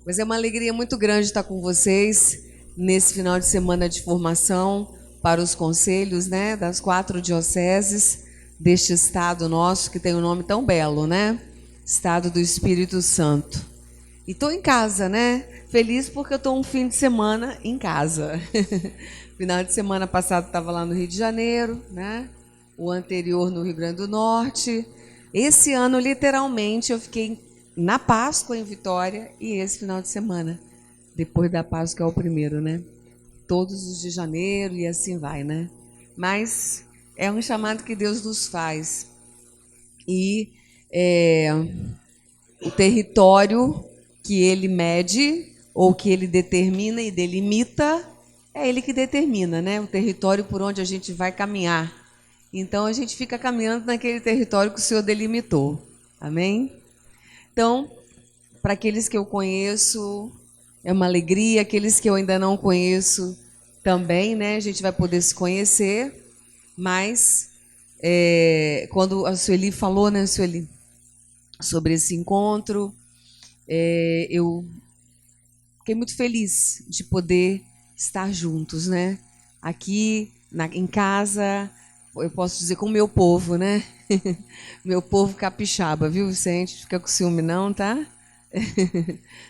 Mas é uma alegria muito grande estar com vocês nesse final de semana de formação para os conselhos, né, das 4 dioceses deste estado nosso, que tem um nome tão belo, né? Estado do Espírito Santo. E estou em casa, né? Feliz porque eu estou um fim de semana em casa. Final de semana passado estava lá no Rio de Janeiro, né? O anterior no Rio Grande do Norte. Esse ano, literalmente, eu fiquei na Páscoa em Vitória e esse final de semana, depois da Páscoa é o primeiro, né? Todos os de janeiro e assim vai, né? Mas é um chamado que Deus nos faz. E o território que ele mede ou que ele determina e delimita, é ele que determina, né? O território por onde a gente vai caminhar. Então a gente fica caminhando naquele território que o Senhor delimitou. Amém? Então, para aqueles que eu conheço, é uma alegria. Aqueles que eu ainda não conheço também, né? A gente vai poder se conhecer. Mas, quando a Sueli falou, né, Sueli, sobre esse encontro, eu fiquei muito feliz de poder estar juntos, né? Aqui em casa, eu posso dizer com o meu povo, né? Meu povo capixaba, viu, Vicente? Fica com ciúme não, tá?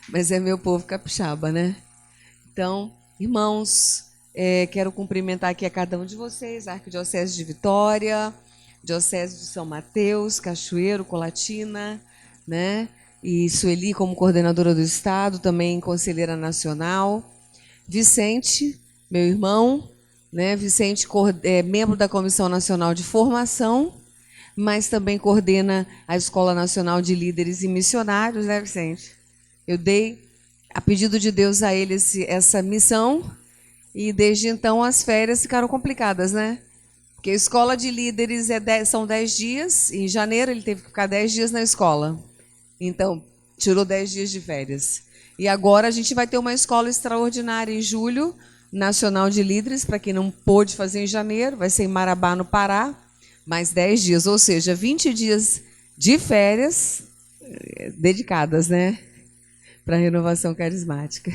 Mas é meu povo capixaba, né? Então, irmãos, quero cumprimentar aqui a cada um de vocês, a Arquidiocese de Vitória, Diocese de São Mateus, Cachoeiro, Colatina, né? E Sueli como coordenadora do Estado, também conselheira nacional. Vicente, meu irmão, né? Vicente é membro da Comissão Nacional de Formação, mas também coordena a Escola Nacional de Líderes e Missionários, né, Vicente? Eu dei, a pedido de Deus, a ele essa missão, e desde então as férias ficaram complicadas, né? Porque a escola de líderes são 10 dias, em janeiro ele teve que ficar 10 dias na escola. Então, tirou 10 dias de férias. E agora a gente vai ter uma escola extraordinária em julho, Nacional de Líderes, para quem não pôde fazer em janeiro, vai ser em Marabá, no Pará, mais 10 dias, ou seja, 20 dias de férias dedicadas, né, para a renovação carismática.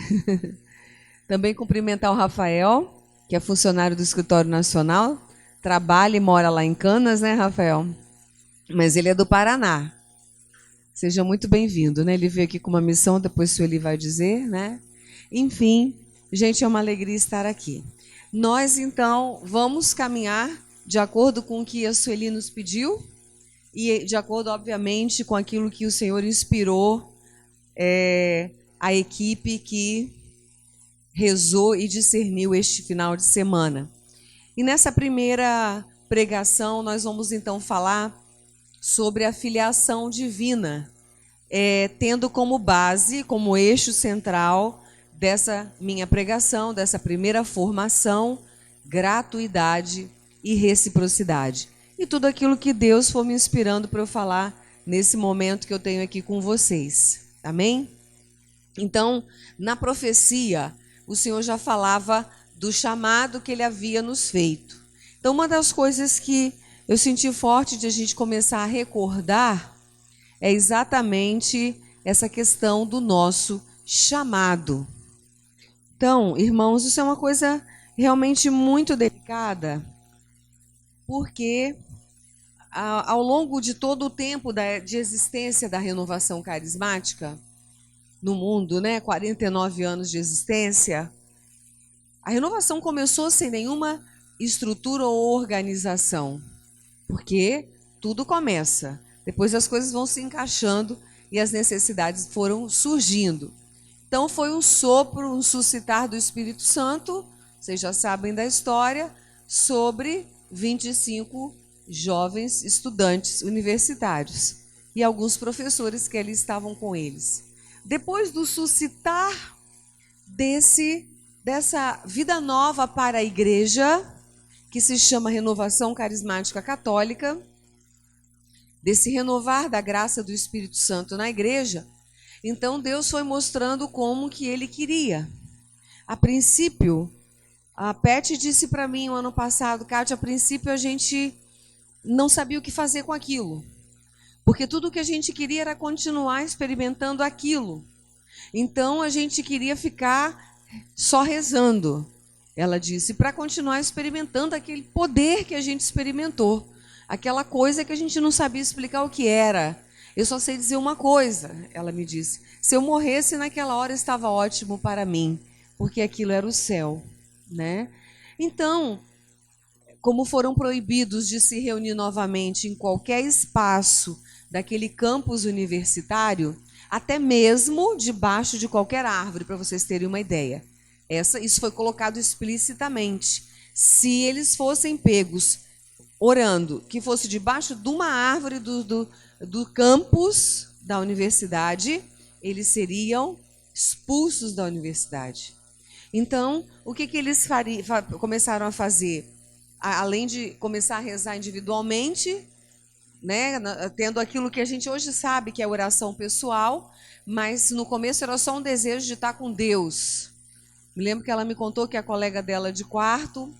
Também cumprimentar o Rafael, que é funcionário do Escritório Nacional, trabalha e mora lá em Canas, né, Rafael? Mas ele é do Paraná. Seja muito bem-vindo, né? Ele veio aqui com uma missão, depois o Sueli vai dizer, né? Enfim, gente, é uma alegria estar aqui. Nós, então, vamos caminhar de acordo com o que a Sueli nos pediu e de acordo, obviamente, com aquilo que o Senhor inspirou a equipe que rezou e discerniu este final de semana. E nessa primeira pregação, nós vamos então falar sobre a filiação divina, tendo como base, como eixo central dessa minha pregação, dessa primeira formação, gratuidade e reciprocidade. E tudo aquilo que Deus for me inspirando para eu falar nesse momento que eu tenho aqui com vocês. Amém? Então, na profecia, o Senhor já falava do chamado que ele havia nos feito. Então, uma das coisas que eu senti forte de a gente começar a recordar é exatamente essa questão do nosso chamado. Então, irmãos, isso é uma coisa realmente muito delicada, porque ao longo de todo o tempo de existência da renovação carismática no mundo, né, 49 anos de existência, a renovação começou sem nenhuma estrutura ou organização, porque tudo começa, depois as coisas vão se encaixando e as necessidades foram surgindo. Então foi um sopro, um suscitar do Espírito Santo, vocês já sabem da história, sobre 25 jovens estudantes universitários e alguns professores que ali estavam com eles. Depois do suscitar dessa vida nova para a igreja, que se chama Renovação Carismática Católica, desse renovar da graça do Espírito Santo na igreja, então Deus foi mostrando como que ele queria. A princípio, a Pet disse para mim no ano passado, Kátia, a princípio a gente não sabia o que fazer com aquilo, porque tudo que a gente queria era continuar experimentando aquilo. Então a gente queria ficar só rezando, ela disse, para continuar experimentando aquele poder que a gente experimentou, aquela coisa que a gente não sabia explicar o que era. Eu só sei dizer uma coisa, ela me disse, se eu morresse naquela hora estava ótimo para mim, porque aquilo era o céu, né? Então, como foram proibidos de se reunir novamente em qualquer espaço daquele campus universitário, até mesmo debaixo de qualquer árvore, para vocês terem uma ideia. Isso foi colocado explicitamente. Se eles fossem pegos orando, que fosse debaixo de uma árvore do campus da universidade, eles seriam expulsos da universidade. Então, o que eles começaram a fazer? Além de começar a rezar individualmente, né, tendo aquilo que a gente hoje sabe que é oração pessoal, mas no começo era só um desejo de estar com Deus. Me lembro que ela me contou que a colega dela de quarto,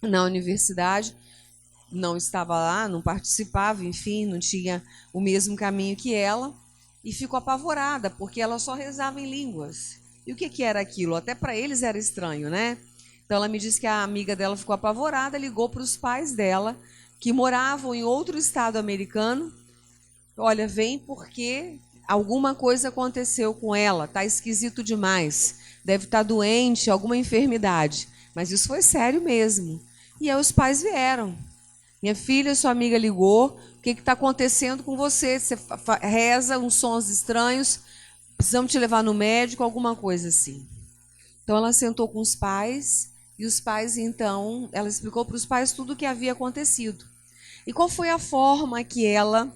na universidade, não estava lá, não participava, enfim, não tinha o mesmo caminho que ela, e ficou apavorada, porque ela só rezava em línguas. E o que era aquilo? Até para eles era estranho, né? Então ela me disse que a amiga dela ficou apavorada, ligou para os pais dela, que moravam em outro estado americano. Olha, vem porque alguma coisa aconteceu com ela, tá esquisito demais, deve estar doente, alguma enfermidade. Mas isso foi sério mesmo. E aí os pais vieram. Minha filha, sua amiga ligou, o que está acontecendo com você? Você reza uns sons estranhos, precisamos te levar no médico, alguma coisa assim. Então ela sentou com os pais, e os pais, então, ela explicou para os pais tudo o que havia acontecido. E qual foi a forma que ela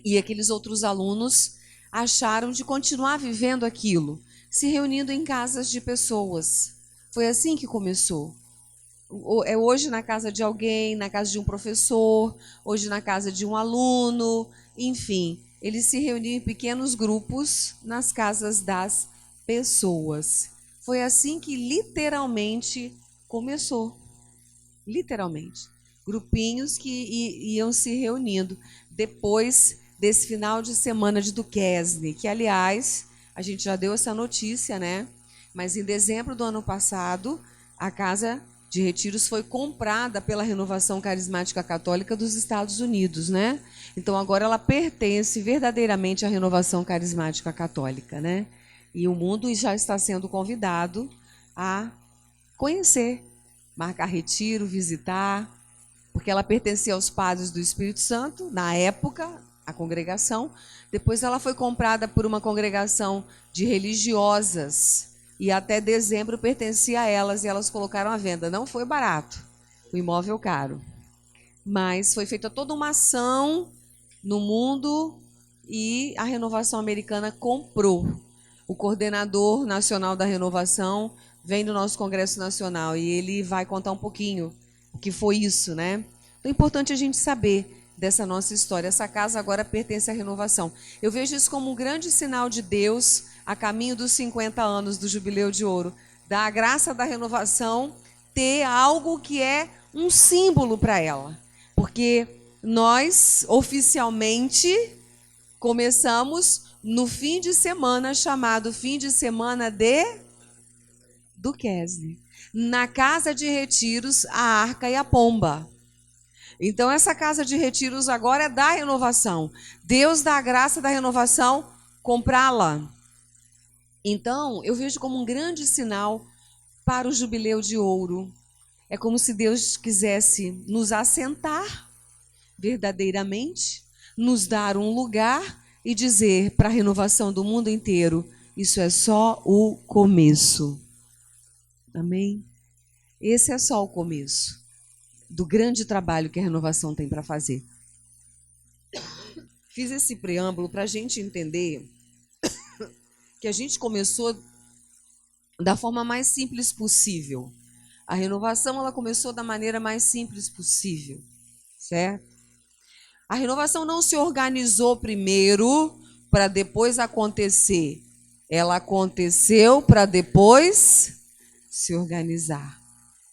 e aqueles outros alunos acharam de continuar vivendo aquilo, se reunindo em casas de pessoas. Foi assim que começou. É hoje na casa de alguém, na casa de um professor, hoje na casa de um aluno, enfim, eles se reuniam em pequenos grupos nas casas das pessoas. Foi assim que literalmente começou. Literalmente. Grupinhos que iam se reunindo depois desse final de semana de Duquesne, que, aliás, a gente já deu essa notícia, né? Mas em dezembro do ano passado, a Casa de Retiros foi comprada pela Renovação Carismática Católica dos Estados Unidos, né? Então agora ela pertence verdadeiramente à Renovação Carismática Católica, né? E o mundo já está sendo convidado a conhecer, marcar retiro, visitar, porque ela pertencia aos padres do Espírito Santo, na época, a congregação. Depois ela foi comprada por uma congregação de religiosas e até dezembro pertencia a elas e elas colocaram à venda. Não foi barato, o imóvel caro, mas foi feita toda uma ação no mundo e a Renovação Americana comprou. O coordenador nacional da Renovação vem do nosso Congresso Nacional e ele vai contar um pouquinho o que foi isso, né? Então é importante a gente saber dessa nossa história. Essa casa agora pertence à Renovação. Eu vejo isso como um grande sinal de Deus a caminho dos 50 anos do Jubileu de Ouro, da graça da renovação ter algo que é um símbolo para ela. Porque nós, oficialmente, começamos no fim de semana, chamado fim de semana de Duquesne. Na casa de retiros, a Arca e a Pomba. Então, essa casa de retiros agora é da renovação. Deus dá a graça da renovação comprá-la. Então, eu vejo como um grande sinal para o Jubileu de Ouro. É como se Deus quisesse nos assentar verdadeiramente, nos dar um lugar e dizer para a renovação do mundo inteiro, isso é só o começo. Amém? Esse é só o começo do grande trabalho que a renovação tem para fazer. Fiz esse preâmbulo para a gente entender que a gente começou da forma mais simples possível. A renovação ela começou da maneira mais simples possível, certo? A renovação não se organizou primeiro para depois acontecer. Ela aconteceu para depois se organizar.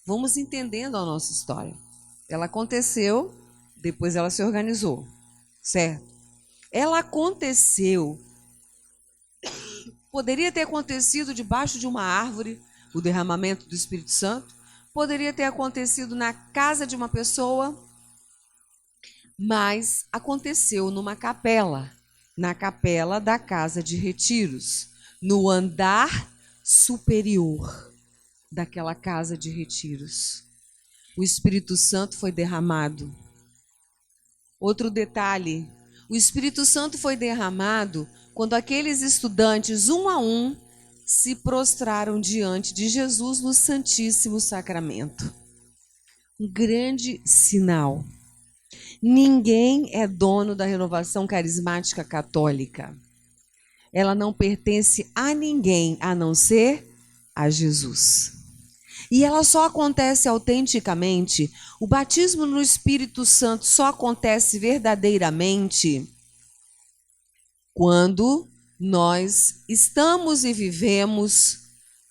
Vamos entendendo a nossa história. Ela aconteceu, depois ela se organizou, certo? Ela aconteceu Poderia ter acontecido debaixo de uma árvore, o derramamento do Espírito Santo. Poderia ter acontecido na casa de uma pessoa, mas aconteceu numa capela, na capela da casa de retiros, no andar superior daquela casa de retiros. O Espírito Santo foi derramado. Outro detalhe, o Espírito Santo foi derramado quando aqueles estudantes, um a um, se prostraram diante de Jesus no Santíssimo Sacramento. Um grande sinal. Ninguém é dono da renovação carismática católica. Ela não pertence a ninguém a não ser a Jesus. E ela só acontece autenticamente, o batismo no Espírito Santo só acontece verdadeiramente quando nós estamos e vivemos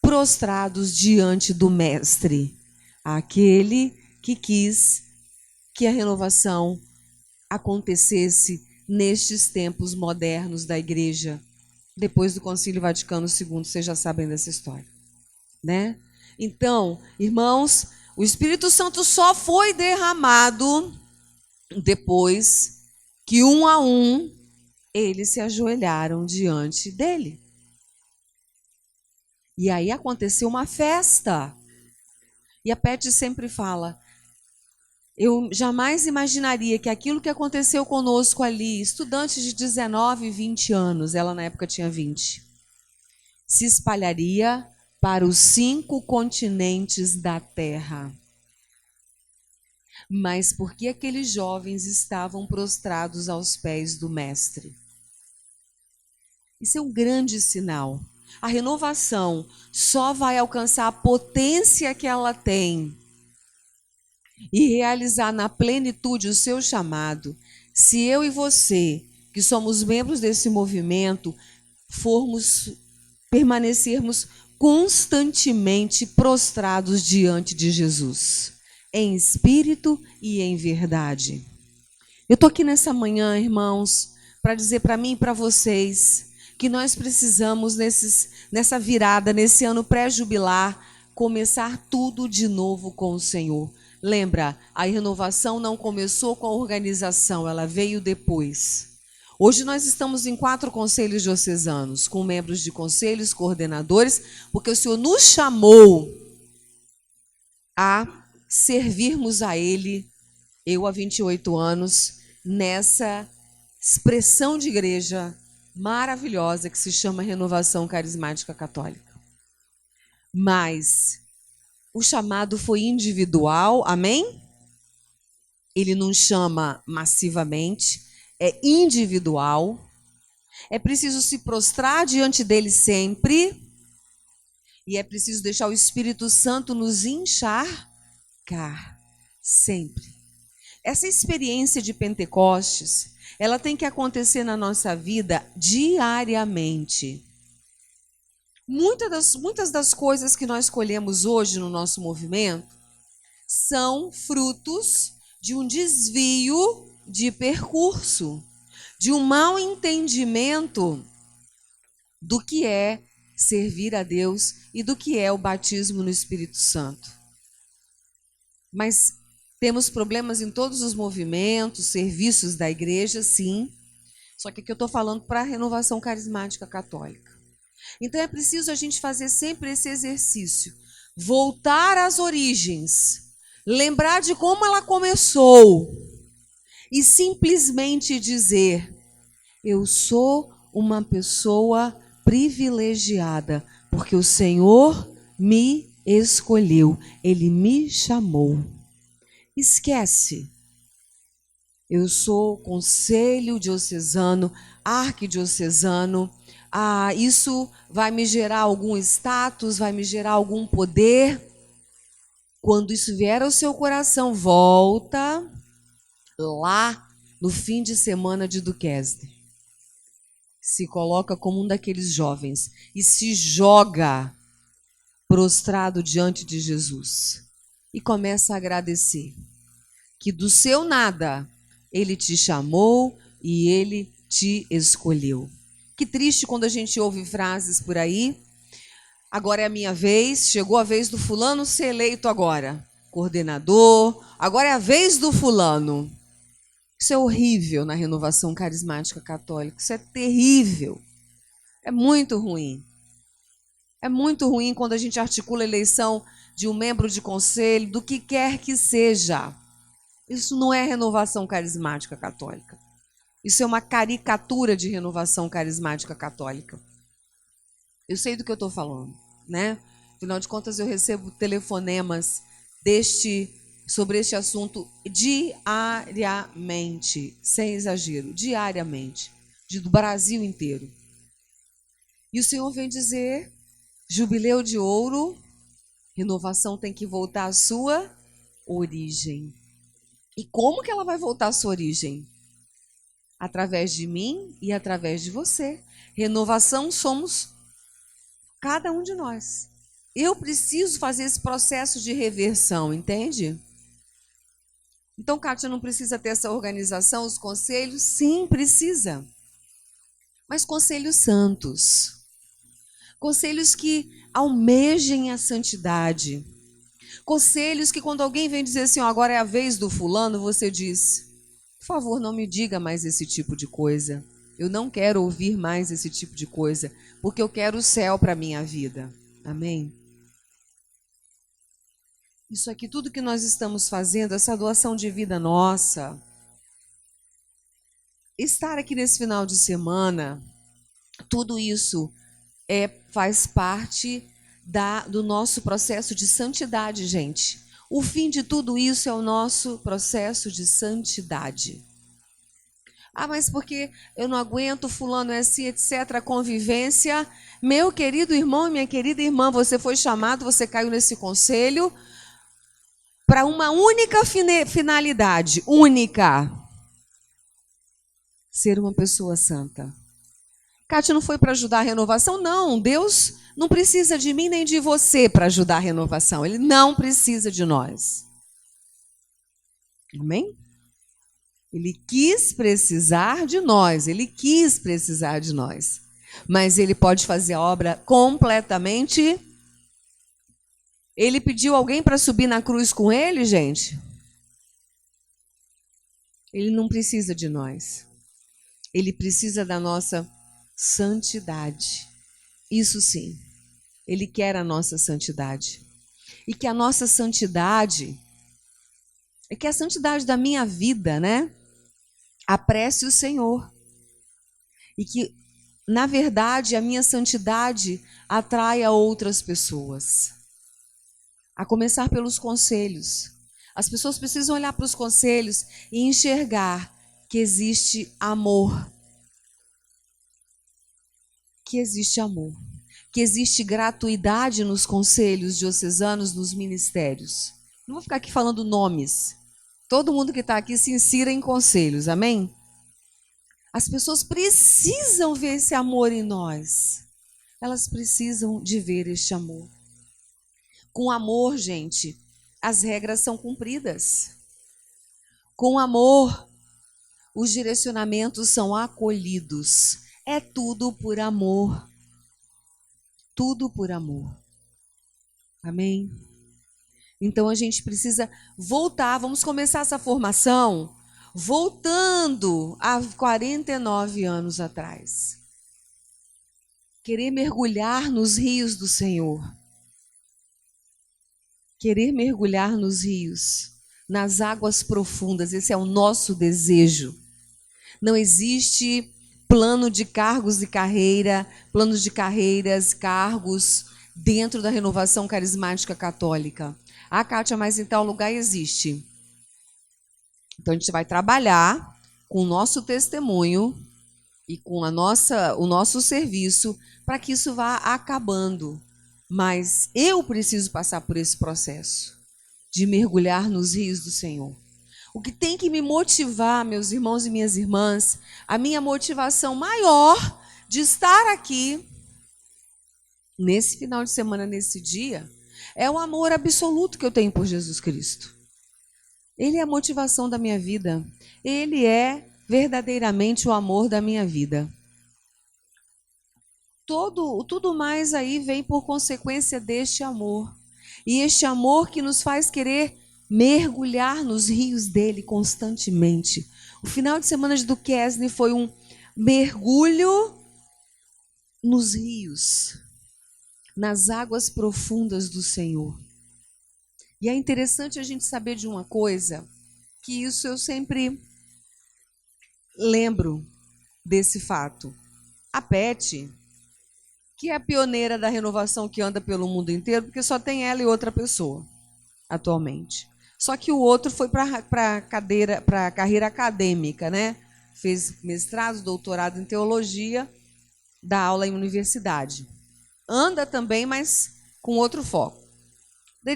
prostrados diante do Mestre, aquele que quis que a renovação acontecesse nestes tempos modernos da Igreja, depois do Concílio Vaticano II, vocês já sabem dessa história, né? Então, irmãos, o Espírito Santo só foi derramado depois que um a um eles se ajoelharam diante dele. E aí aconteceu uma festa. E a Pet sempre fala, eu jamais imaginaria que aquilo que aconteceu conosco ali, estudantes de 19, 20 anos, ela na época tinha 20, se espalharia para os 5 continentes da Terra. Mas porque aqueles jovens estavam prostrados aos pés do Mestre. Isso é um grande sinal. A renovação só vai alcançar a potência que ela tem e realizar na plenitude o seu chamado, se eu e você, que somos membros desse movimento, permanecermos constantemente prostrados diante de Jesus, em espírito e em verdade. Eu estou aqui nessa manhã, irmãos, para dizer para mim e para vocês que nós precisamos, nessa virada, nesse ano pré-jubilar, começar tudo de novo com o Senhor. Lembra, a renovação não começou com a organização, ela veio depois. Hoje nós estamos em 4 conselhos diocesanos, com membros de conselhos, coordenadores, porque o Senhor nos chamou a servirmos a Ele, eu há 28 anos, nessa expressão de igreja maravilhosa que se chama Renovação Carismática Católica. Mas o chamado foi individual, amém? Ele não chama massivamente, é individual. É preciso se prostrar diante dele sempre. E é preciso deixar o Espírito Santo nos encharcar sempre. Essa experiência de Pentecostes, ela tem que acontecer na nossa vida diariamente. Muitas das coisas que nós colhemos hoje no nosso movimento são frutos de um desvio de percurso, de um mau entendimento do que é servir a Deus e do que é o batismo no Espírito Santo. Mas temos problemas em todos os movimentos, serviços da igreja, sim. Só que aqui eu estou falando para a renovação carismática católica. Então é preciso a gente fazer sempre esse exercício. Voltar às origens. Lembrar de como ela começou. E simplesmente dizer, eu sou uma pessoa privilegiada, porque o Senhor me escolheu, Ele me chamou. Esquece. Eu sou conselho diocesano, arquidiocesano. Isso vai me gerar algum status, vai me gerar algum poder. Quando isso vier ao seu coração, volta lá no fim de semana de Duquesne. Se coloca como um daqueles jovens e se joga prostrado diante de Jesus e começa a agradecer que do seu nada Ele te chamou e Ele te escolheu. Que triste quando a gente ouve frases por aí. Agora é a minha vez, chegou a vez do fulano ser eleito agora. Coordenador, agora é a vez do fulano. Isso é horrível na renovação carismática católica. Isso é terrível. É muito ruim. É muito ruim quando a gente articula a eleição de um membro de conselho, do que quer que seja. Isso não é renovação carismática católica. Isso é uma caricatura de renovação carismática católica. Eu sei do que eu estou falando, né? Afinal de contas, eu recebo telefonemas sobre este assunto diariamente, sem exagero, diariamente, do Brasil inteiro. E o Senhor vem dizer, jubileu de ouro, renovação tem que voltar à sua origem. E como que ela vai voltar à sua origem? Através de mim e através de você. Renovação somos cada um de nós. Eu preciso fazer esse processo de reversão, entende? Então, Kátia, não precisa ter essa organização, os conselhos? Sim, precisa. Mas conselhos santos. Conselhos que almejem a santidade. Conselhos que quando alguém vem dizer assim, agora é a vez do fulano, você diz, por favor, não me diga mais esse tipo de coisa. Eu não quero ouvir mais esse tipo de coisa, porque eu quero o céu para a minha vida. Amém? Isso aqui, tudo que nós estamos fazendo, essa doação de vida nossa, estar aqui nesse final de semana, tudo isso faz parte do nosso processo de santidade, gente. O fim de tudo isso é o nosso processo de santidade. Ah, mas porque eu não aguento, fulano é assim, etc. A convivência. Meu querido irmão e minha querida irmã, você foi chamado, você caiu nesse conselho para uma única finalidade, única. Ser uma pessoa santa. Kátia não foi para ajudar a renovação? Não, Deus não precisa de mim nem de você para ajudar a renovação. Ele não precisa de nós. Amém? Ele quis precisar de nós, Mas ele pode fazer a obra completamente. Ele pediu alguém para subir na cruz com ele, gente? Ele não precisa de nós. Ele precisa da nossa santidade. Isso sim. Ele quer a nossa santidade. E que a nossa santidade, que a santidade da minha vida, né? Apresse o Senhor. E que, na verdade, a minha santidade atraia outras pessoas. A começar pelos conselhos. As pessoas precisam olhar para os conselhos e enxergar que existe amor. Que existe amor. Que existe gratuidade nos conselhos diocesanos, nos ministérios. Não vou ficar aqui falando nomes. Todo mundo que está aqui se insira em conselhos, amém? As pessoas precisam ver esse amor em nós. Elas precisam de ver este amor. Com amor, gente, as regras são cumpridas. Com amor, os direcionamentos são acolhidos. É tudo por amor. Tudo por amor. Amém? Então a gente precisa voltar, vamos começar essa formação voltando a 49 anos atrás. Querer mergulhar nos rios do Senhor. Querer mergulhar nos rios, nas águas profundas, esse é o nosso desejo. Não existe plano de cargos e carreira, planos de carreiras, cargos dentro da renovação carismática católica. Ah, Kátia, mas em tal lugar existe. Então a gente vai trabalhar com o nosso testemunho e com o nosso serviço para que isso vá acabando. Mas eu preciso passar por esse processo de mergulhar nos rios do Senhor. O que tem que me motivar, meus irmãos e minhas irmãs, a minha motivação maior de estar aqui nesse final de semana, nesse dia, é o amor absoluto que eu tenho por Jesus Cristo. Ele é a motivação da minha vida. Ele é verdadeiramente o amor da minha vida. tudo mais aí vem por consequência deste amor. E este amor que nos faz querer mergulhar nos rios dele constantemente. O final de semana de Duquesne foi um mergulho nos rios, nas águas profundas do Senhor. E é interessante a gente saber de uma coisa, que isso eu sempre lembro desse fato. A Pet, que é a pioneira da renovação que anda pelo mundo inteiro, porque só tem ela e outra pessoa atualmente. Só que o outro foi para a carreira acadêmica, né? Fez mestrado, doutorado em teologia, dá aula em universidade. Anda também, mas com outro foco.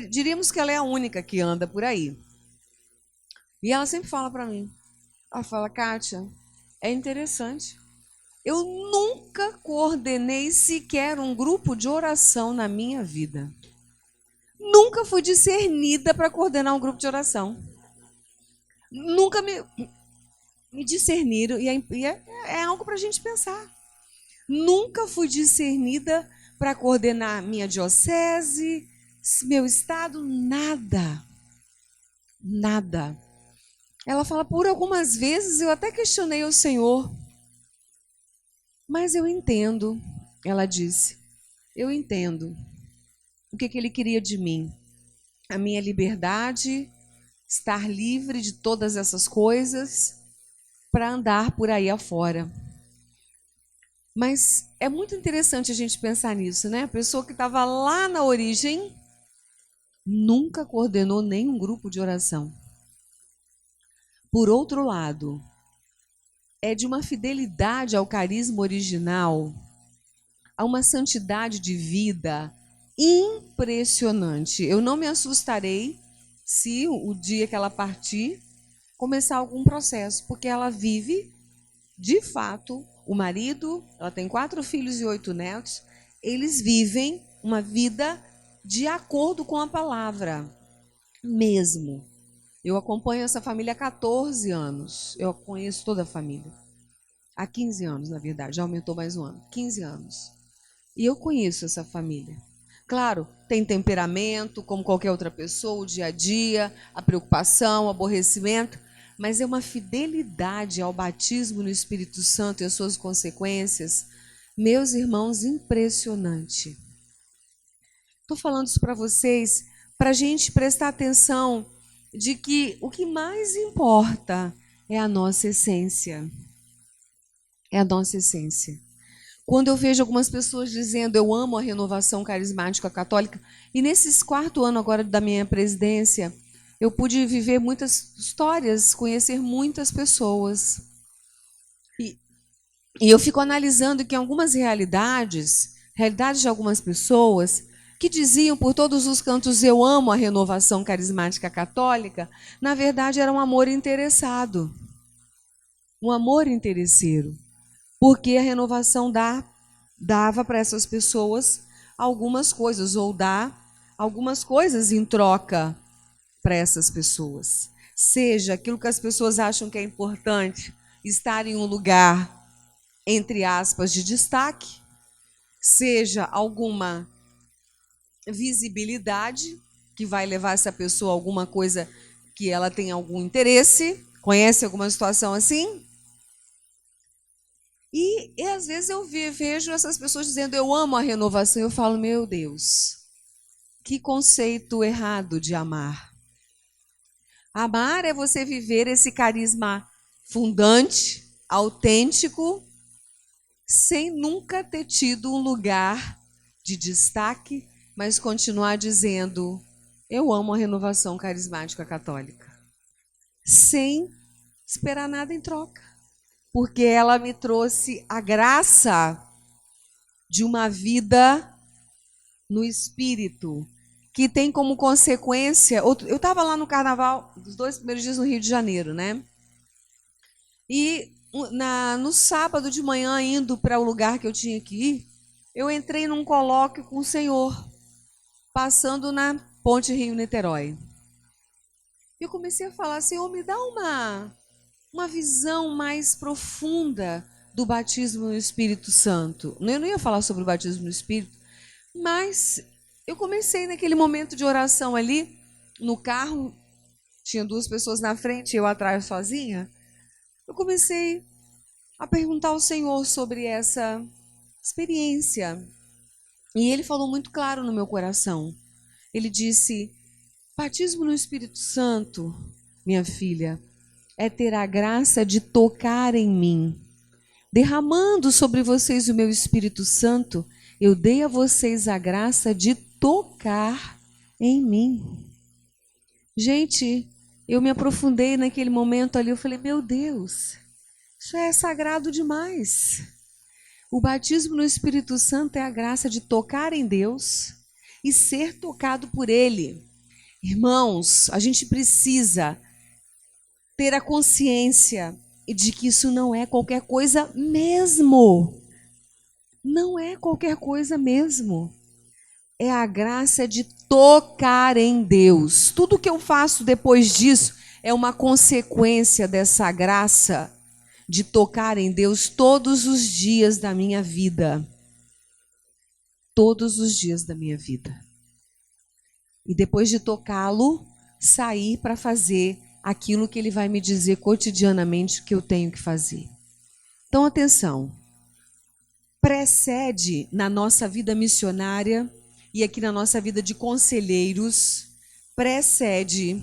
Diríamos que ela é a única que anda por aí. E ela sempre fala para mim, ela fala, Kátia, é interessante. Eu nunca coordenei sequer um grupo de oração na minha vida. Nunca fui discernida para coordenar um grupo de oração. Nunca me discerniram, e é algo para a gente pensar. Nunca fui discernida para coordenar minha diocese, meu estado, nada. Nada. Ela fala, por algumas vezes eu até questionei o Senhor, mas eu entendo, ela disse, eu entendo o que ele queria de mim. A minha liberdade, estar livre de todas essas coisas para andar por aí afora. Mas é muito interessante a gente pensar nisso, né? A pessoa que estava lá na origem nunca coordenou nenhum grupo de oração. Por outro lado, é de uma fidelidade ao carisma original, a uma santidade de vida impressionante. Eu não me assustarei se o dia que ela partir começar algum processo, porque ela vive, de fato, o marido, ela tem 4 filhos e 8 netos, eles vivem uma vida de acordo com a palavra, mesmo. Eu acompanho essa família há 14 anos, eu conheço toda a família. Há 15 anos, na verdade, já aumentou mais um ano, 15 anos. E eu conheço essa família. Claro, tem temperamento, como qualquer outra pessoa, o dia a dia, a preocupação, o aborrecimento, mas é uma fidelidade ao batismo no Espírito Santo e as suas consequências, meus irmãos, impressionante. Estou falando isso para vocês, para a gente prestar atenção de que o que mais importa é a nossa essência. É a nossa essência. Quando eu vejo algumas pessoas dizendo eu amo a renovação carismática católica, e nesses 4 anos agora da minha presidência, eu pude viver muitas histórias, conhecer muitas pessoas. E eu fico analisando que algumas realidades de algumas pessoas, que diziam por todos os cantos eu amo a renovação carismática católica, na verdade era um amor interessado, um amor interesseiro, porque a renovação dava para essas pessoas algumas coisas, ou dá algumas coisas em troca para essas pessoas. Seja aquilo que as pessoas acham que é importante, estar em um lugar, entre aspas, de destaque, seja alguma visibilidade que vai levar essa pessoa a alguma coisa que ela tem algum interesse. Conhece alguma situação assim? E às vezes eu vejo essas pessoas dizendo eu amo a renovação, eu falo, meu Deus, que conceito errado de amar. Amar é você viver esse carisma fundante, autêntico, sem nunca ter tido um lugar de destaque, mas continuar dizendo eu amo a renovação carismática católica, sem esperar nada em troca, porque ela me trouxe a graça de uma vida no Espírito, que tem como consequência... Eu estava lá no carnaval, dos 2 primeiros dias no Rio de Janeiro, né? E no sábado de manhã, indo para o lugar que eu tinha que ir, eu entrei num colóquio com o Senhor, passando na Ponte Rio-Niterói. Eu comecei a falar, Senhor, me dá uma visão mais profunda do batismo no Espírito Santo. Eu não ia falar sobre o batismo no Espírito, mas eu comecei naquele momento de oração ali, no carro, tinha 2 pessoas na frente e eu atrás sozinha. Eu comecei a perguntar ao Senhor sobre essa experiência. E ele falou muito claro no meu coração. Ele disse: batismo no Espírito Santo, minha filha, é ter a graça de tocar em mim. Derramando sobre vocês o meu Espírito Santo, eu dei a vocês a graça de tocar em mim. Gente, eu me aprofundei naquele momento ali, eu falei, meu Deus, isso é sagrado demais. O batismo no Espírito Santo é a graça de tocar em Deus e ser tocado por Ele. Irmãos, a gente precisa ter a consciência de que isso não é qualquer coisa mesmo. Não é qualquer coisa mesmo. É a graça de tocar em Deus. Tudo que eu faço depois disso é uma consequência dessa graça de tocar em Deus todos os dias da minha vida. Todos os dias da minha vida. E depois de tocá-lo, sair para fazer aquilo que ele vai me dizer cotidianamente que eu tenho que fazer. Então, atenção. Precede na nossa vida missionária e aqui na nossa vida de conselheiros, precede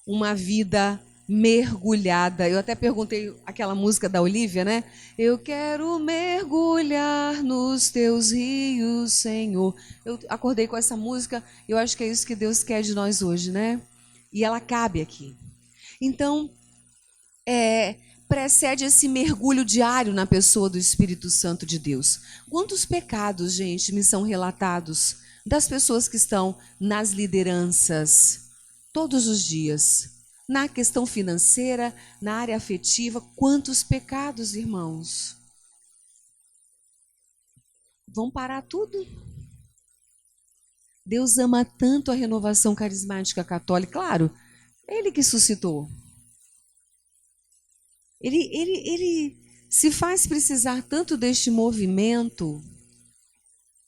uma vida mergulhada. Eu até perguntei aquela música da Olivia, né? Eu quero mergulhar nos teus rios, Senhor. Eu acordei com essa música, eu acho que é isso que Deus quer de nós hoje, né? E ela cabe aqui. Então, precede esse mergulho diário na pessoa do Espírito Santo de Deus. Quantos pecados, gente, me são relatados das pessoas que estão nas lideranças todos os dias? Na questão financeira, na área afetiva, quantos pecados, irmãos? Vão parar tudo? Deus ama tanto a renovação carismática católica, claro, é Ele que suscitou. Ele se faz precisar tanto deste movimento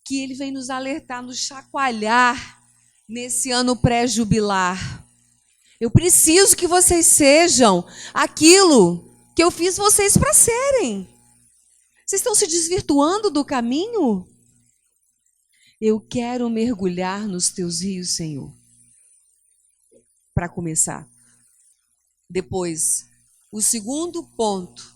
que ele vem nos alertar, nos chacoalhar nesse ano pré-jubilar. Eu preciso que vocês sejam aquilo que eu fiz vocês para serem. Vocês estão se desvirtuando do caminho? Eu quero mergulhar nos teus rios, Senhor. Para começar. Depois, o segundo ponto,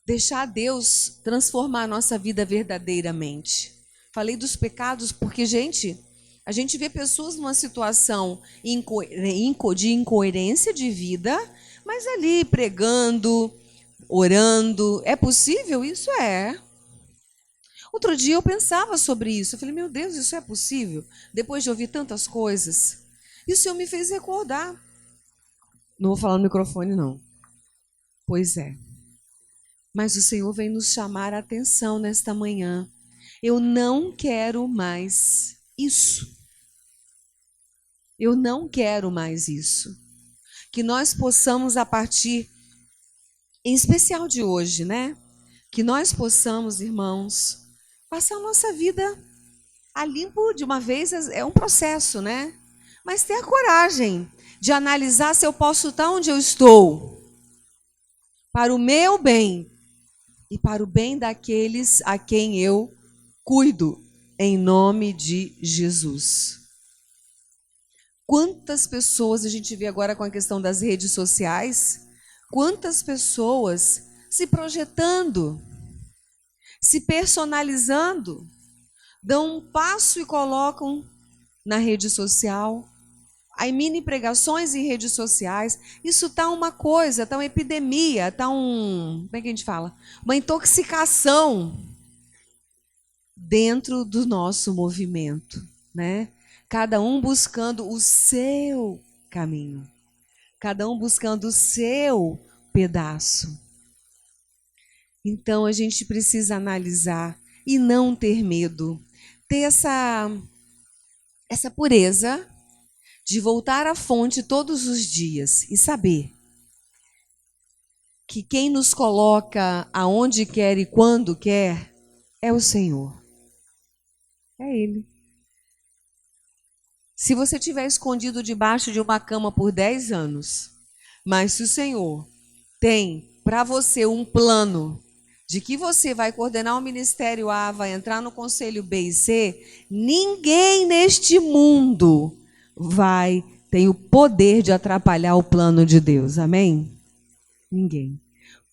deixar Deus transformar a nossa vida verdadeiramente. Falei dos pecados porque, gente, a gente vê pessoas numa situação de incoerência de vida, mas ali pregando, orando. É possível? Isso é. Outro dia eu pensava sobre isso. Eu falei, meu Deus, isso é possível? Depois de ouvir tantas coisas. E o Senhor me fez recordar. Não vou falar no microfone, não. Pois é. Mas o Senhor vem nos chamar a atenção nesta manhã. Eu não quero mais isso. Eu não quero mais isso. Que nós possamos, a partir, em especial de hoje, né? Que nós possamos, irmãos, passar a nossa vida a limpo de uma vez. É um processo, né? Mas ter a coragem de analisar se eu posso estar onde eu estou, para o meu bem e para o bem daqueles a quem eu cuido, em nome de Jesus. Quantas pessoas a gente vê agora com a questão das redes sociais, quantas pessoas se projetando, se personalizando, dão um passo e colocam na rede social. Aí mini pregações em redes sociais, isso está uma coisa, está uma epidemia, está como é que a gente fala? Uma intoxicação dentro do nosso movimento, né? Cada um buscando o seu caminho, cada um buscando o seu pedaço. Então a gente precisa analisar e não ter medo, ter essa pureza de voltar à fonte todos os dias e saber que quem nos coloca aonde quer e quando quer é o Senhor. É Ele. Se você estiver escondido debaixo de uma cama por 10 anos, mas se o Senhor tem para você um plano de que você vai coordenar o ministério A, vai entrar no conselho B e C, ninguém neste mundo tem o poder de atrapalhar o plano de Deus. Amém? Ninguém.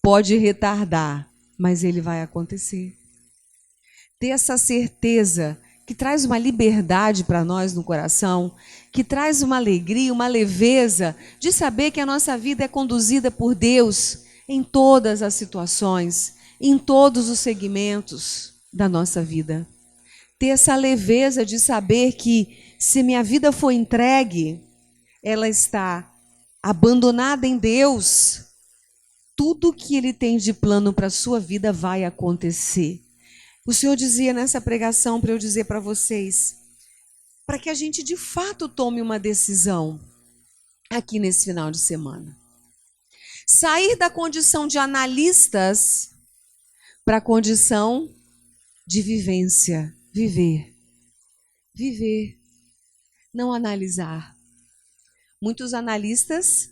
Pode retardar, mas ele vai acontecer. Ter essa certeza que traz uma liberdade para nós no coração, que traz uma alegria, uma leveza de saber que a nossa vida é conduzida por Deus em todas as situações, em todos os segmentos da nossa vida. Ter essa leveza de saber que se minha vida for entregue, ela está abandonada em Deus, tudo que Ele tem de plano para a sua vida vai acontecer. O Senhor dizia nessa pregação para eu dizer para vocês, para que a gente de fato tome uma decisão aqui nesse final de semana. Sair da condição de analistas para a condição de vivência. Viver. Viver. Não analisar. Muitos analistas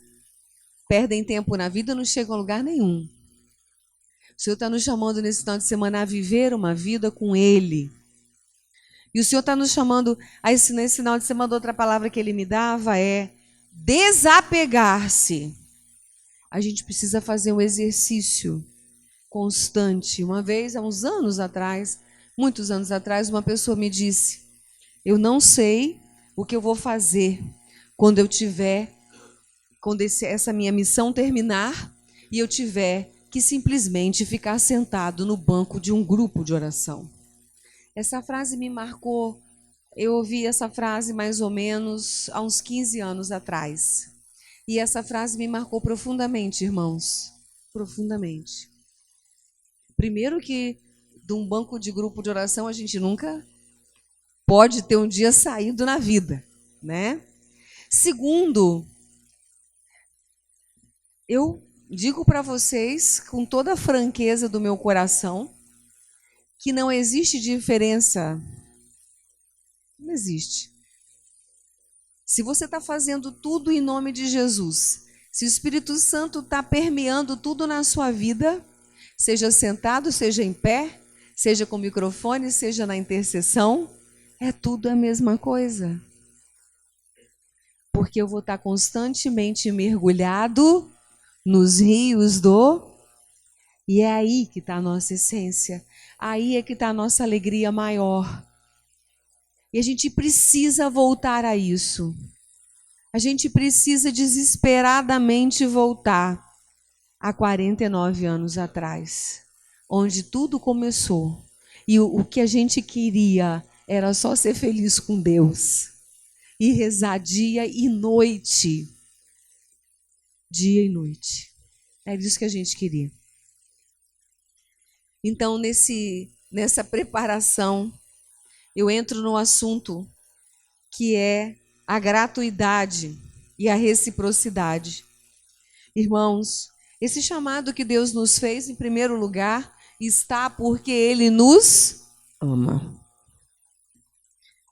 perdem tempo na vida e não chegam a lugar nenhum. O Senhor está nos chamando nesse final de semana a viver uma vida com Ele. E o Senhor está nos chamando, nesse final de semana, outra palavra que Ele me dava é desapegar-se. A gente precisa fazer um exercício constante. Uma vez, há uns anos atrás, muitos anos atrás, uma pessoa me disse, eu não sei o que eu vou fazer quando essa minha missão terminar e eu tiver que simplesmente ficar sentado no banco de um grupo de oração. Essa frase me marcou, eu ouvi essa frase mais ou menos há uns 15 anos atrás. E essa frase me marcou profundamente, irmãos, profundamente. Primeiro que de um banco de grupo de oração a gente nunca pode ter um dia saído na vida, né? Segundo, eu digo para vocês, com toda a franqueza do meu coração, que não existe diferença. Não existe. Se você está fazendo tudo em nome de Jesus, se o Espírito Santo está permeando tudo na sua vida, seja sentado, seja em pé, seja com microfone, seja na intercessão, é tudo a mesma coisa. Porque eu vou estar constantemente mergulhado nos rios E é aí que está a nossa essência. Aí é que está a nossa alegria maior. E a gente precisa voltar a isso. A gente precisa desesperadamente voltar a 49 anos atrás, onde tudo começou. E o que a gente queria era só ser feliz com Deus. E rezar dia e noite. Dia e noite. Era isso que a gente queria. Então, nessa preparação, eu entro no assunto que é a gratuidade e a reciprocidade. Irmãos, esse chamado que Deus nos fez, em primeiro lugar, está porque Ele nos ama.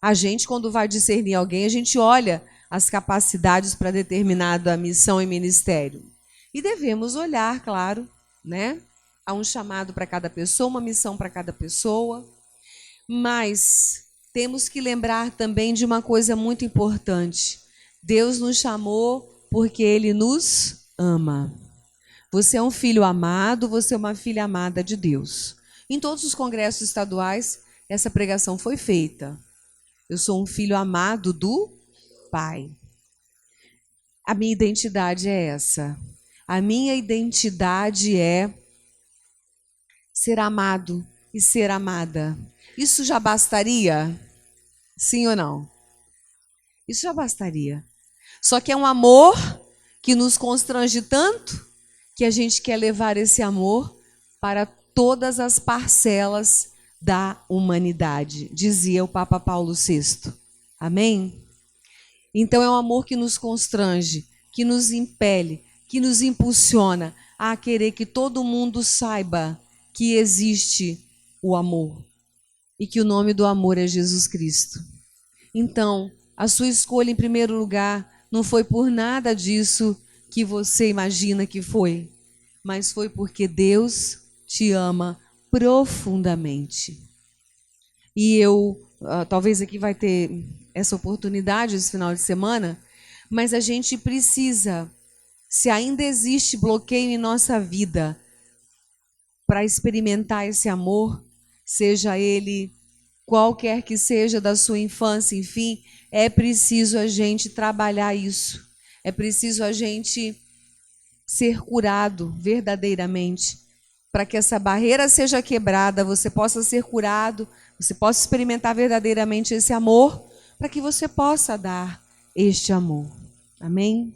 A gente, quando vai discernir alguém, a gente olha as capacidades para determinada missão e ministério. E devemos olhar, claro, né? Há um chamado para cada pessoa, uma missão para cada pessoa. Mas temos que lembrar também de uma coisa muito importante. Deus nos chamou porque Ele nos ama. Você é um filho amado, você é uma filha amada de Deus. Em todos os congressos estaduais, essa pregação foi feita. Eu sou um filho amado do Pai. A minha identidade é essa. A minha identidade é ser amado e ser amada. Isso já bastaria? Sim ou não? Isso já bastaria. Só que é um amor que nos constrange tanto que a gente quer levar esse amor para todas as parcelas da humanidade, dizia o Papa Paulo VI. Amém? Então é um amor que nos constrange, que nos impele, que nos impulsiona a querer que todo mundo saiba que existe o amor e que o nome do amor é Jesus Cristo. Então, a sua escolha em primeiro lugar não foi por nada disso que você imagina que foi, mas foi porque Deus te ama profundamente. E talvez aqui vai ter essa oportunidade esse final de semana, mas a gente precisa, se ainda existe bloqueio em nossa vida para experimentar esse amor, seja ele qualquer que seja da sua infância, enfim, é preciso a gente trabalhar isso. É preciso a gente ser curado verdadeiramente, para que essa barreira seja quebrada, você possa ser curado, você possa experimentar verdadeiramente esse amor, para que você possa dar este amor. Amém?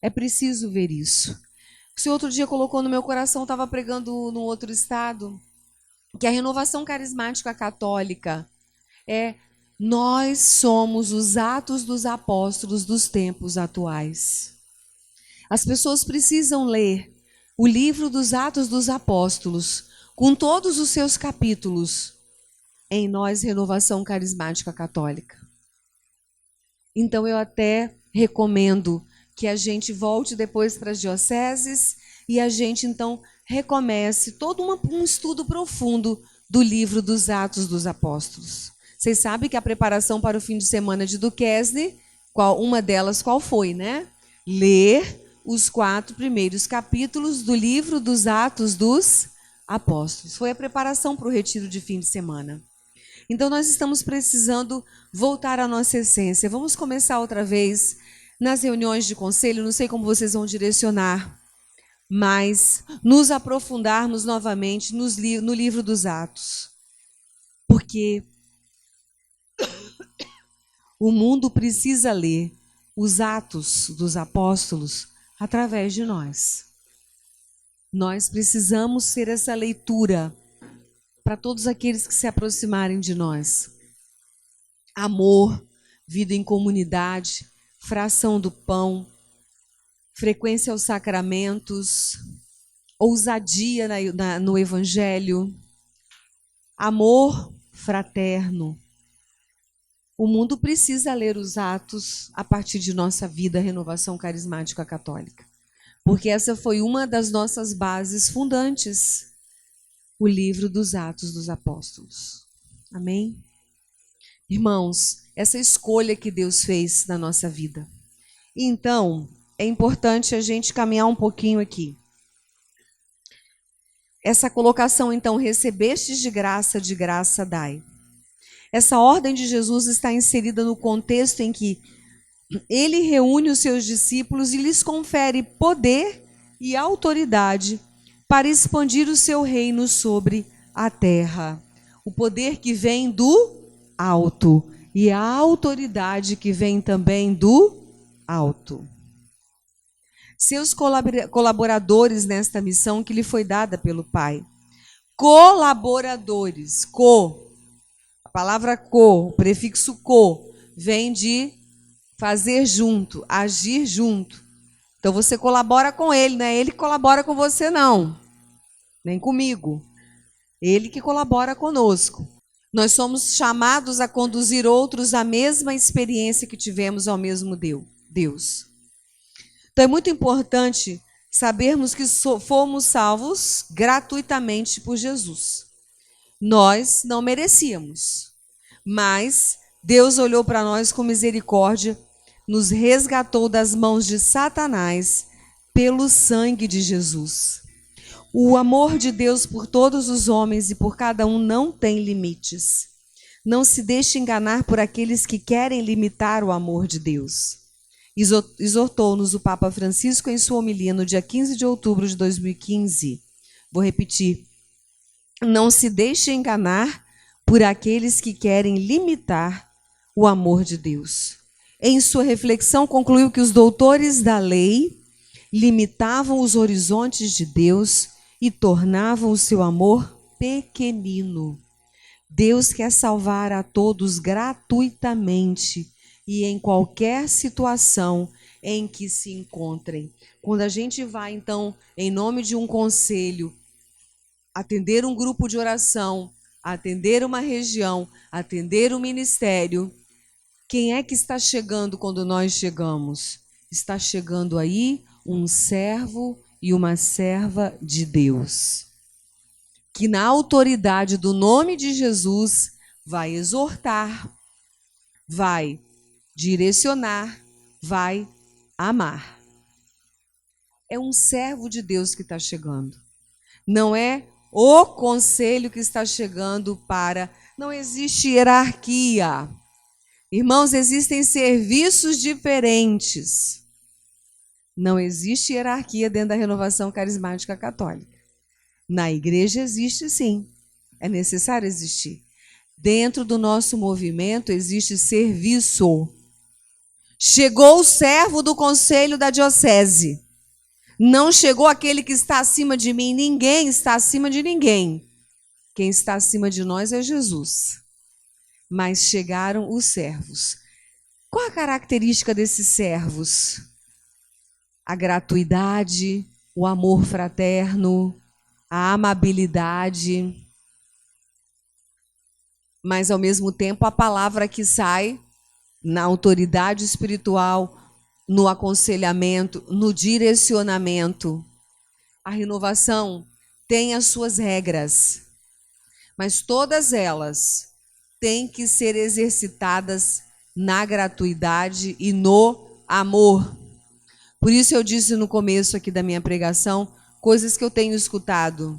É preciso ver isso. O Senhor outro dia colocou no meu coração, estava pregando num outro estado, que a renovação carismática católica nós somos os atos dos apóstolos dos tempos atuais. As pessoas precisam ler o livro dos Atos dos Apóstolos, com todos os seus capítulos, em nós, Renovação Carismática Católica. Então eu até recomendo que a gente volte depois para as dioceses e a gente então recomece todo um estudo profundo do livro dos Atos dos Apóstolos. Vocês sabem que a preparação para o fim de semana de Duquesne, uma delas qual foi, né? Ler os 4 primeiros capítulos do livro dos Atos dos Apóstolos. Foi a preparação para o retiro de fim de semana. Então nós estamos precisando voltar à nossa essência. Vamos começar outra vez nas reuniões de conselho, não sei como vocês vão direcionar, mas nos aprofundarmos novamente no livro dos Atos. Porque o mundo precisa ler os Atos dos Apóstolos através de nós. Nós precisamos ser essa leitura para todos aqueles que se aproximarem de nós. Amor, vida em comunidade, fração do pão, frequência aos sacramentos, ousadia no Evangelho, amor fraterno. O mundo precisa ler os Atos a partir de nossa vida, Renovação Carismática Católica, porque essa foi uma das nossas bases fundantes, o livro dos Atos dos Apóstolos. Amém? Irmãos, essa escolha que Deus fez na nossa vida. Então, é importante a gente caminhar um pouquinho aqui. Essa colocação, então, recebestes de graça dai. Essa ordem de Jesus está inserida no contexto em que ele reúne os seus discípulos e lhes confere poder e autoridade para expandir o seu reino sobre a terra. O poder que vem do alto e a autoridade que vem também do alto. Seus colaboradores nesta missão que lhe foi dada pelo Pai. Colaboradores, a palavra o prefixo vem de fazer junto, agir junto. Então você colabora com ele, não é ele que colabora com você, não. Nem comigo. Ele que colabora conosco. Nós somos chamados a conduzir outros à mesma experiência que tivemos ao mesmo Deus. Então é muito importante sabermos que fomos salvos gratuitamente por Jesus. Nós não merecíamos, mas Deus olhou para nós com misericórdia, nos resgatou das mãos de Satanás pelo sangue de Jesus. O amor de Deus por todos os homens e por cada um não tem limites. Não se deixe enganar por aqueles que querem limitar o amor de Deus. Exortou-nos o Papa Francisco em sua homilia no dia 15 de outubro de 2015. Vou repetir. Não se deixe enganar por aqueles que querem limitar o amor de Deus. Em sua reflexão, concluiu que os doutores da lei limitavam os horizontes de Deus e tornavam o seu amor pequenino. Deus quer salvar a todos gratuitamente e em qualquer situação em que se encontrem. Quando a gente vai, então, em nome de um conselho, atender um grupo de oração, atender uma região, atender um ministério, quem é que está chegando quando nós chegamos? Está chegando aí um servo e uma serva de Deus, que na autoridade do nome de Jesus vai exortar, vai direcionar, vai amar. É um servo de Deus que está chegando. Não é o conselho que está chegando para... Não existe hierarquia. Irmãos, existem serviços diferentes. Não existe hierarquia dentro da renovação carismática católica. Na igreja existe sim. É necessário existir. Dentro do nosso movimento existe serviço. Chegou o servo do conselho da diocese. Não chegou aquele que está acima de mim. Ninguém está acima de ninguém. Quem está acima de nós é Jesus. Mas chegaram os servos. Qual a característica desses servos? A gratuidade, o amor fraterno, a amabilidade. Mas, ao mesmo tempo, a palavra que sai na autoridade espiritual, no aconselhamento, no direcionamento. A renovação tem as suas regras, mas todas elas têm que ser exercitadas na gratuidade e no amor. Por isso eu disse no começo aqui da minha pregação, coisas que eu tenho escutado.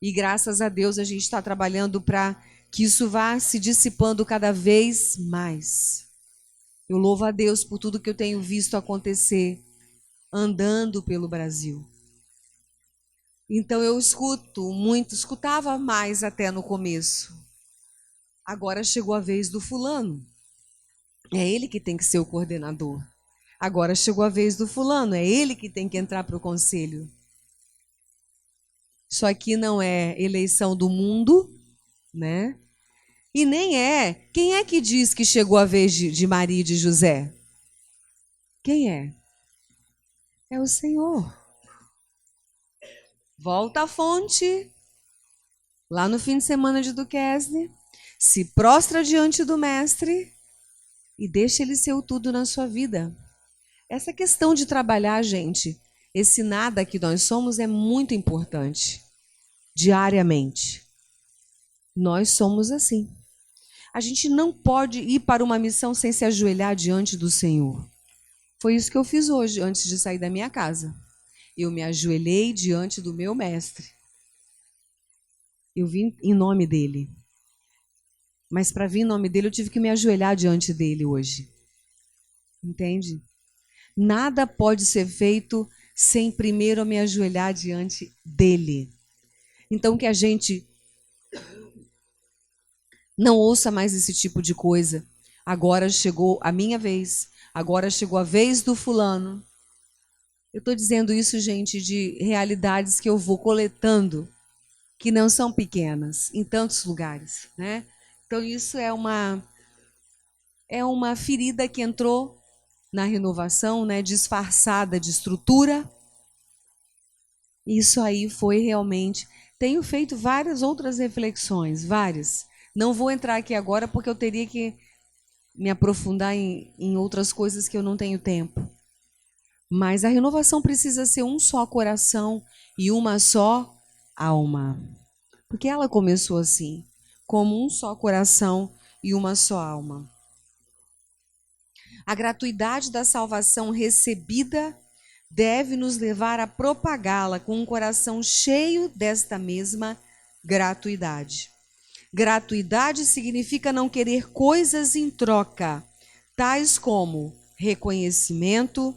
E graças a Deus a gente está trabalhando para que isso vá se dissipando cada vez mais. Eu louvo a Deus por tudo que eu tenho visto acontecer andando pelo Brasil. Então eu escuto muito, escutava mais até no começo. Agora chegou a vez do fulano. É ele que tem que ser o coordenador. Agora chegou a vez do fulano, é ele que tem que entrar para o conselho. Isso aqui não é eleição do mundo, né? E nem é. Quem é que diz que chegou a vez de Maria e de José? Quem é? É o Senhor. Volta à fonte, lá no fim de semana de Duquesne, se prostra diante do Mestre e deixa ele ser o tudo na sua vida. Essa questão de trabalhar, gente, esse nada que nós somos é muito importante, diariamente. Nós somos assim. A gente não pode ir para uma missão sem se ajoelhar diante do Senhor. Foi isso que eu fiz hoje, antes de sair da minha casa. Eu me ajoelhei diante do meu mestre. Eu vim em nome dele. Mas para vir em nome dele, eu tive que me ajoelhar diante dele hoje. Entende? Nada pode ser feito sem primeiro me ajoelhar diante dele. Então que a gente não ouça mais esse tipo de coisa. Agora chegou a minha vez. Agora chegou a vez do fulano. Eu estou dizendo isso, gente, de realidades que eu vou coletando, que não são pequenas, em tantos lugares, né? Então isso é uma ferida que entrou na renovação, né, disfarçada de estrutura. Isso aí foi realmente... Tenho feito várias outras reflexões, várias. Não vou entrar aqui agora porque eu teria que me aprofundar em outras coisas que eu não tenho tempo. Mas a renovação precisa ser um só coração e uma só alma. Porque ela começou assim, como um só coração e uma só alma. A gratuidade da salvação recebida deve nos levar a propagá-la com um coração cheio desta mesma gratuidade. Gratuidade significa não querer coisas em troca, tais como reconhecimento,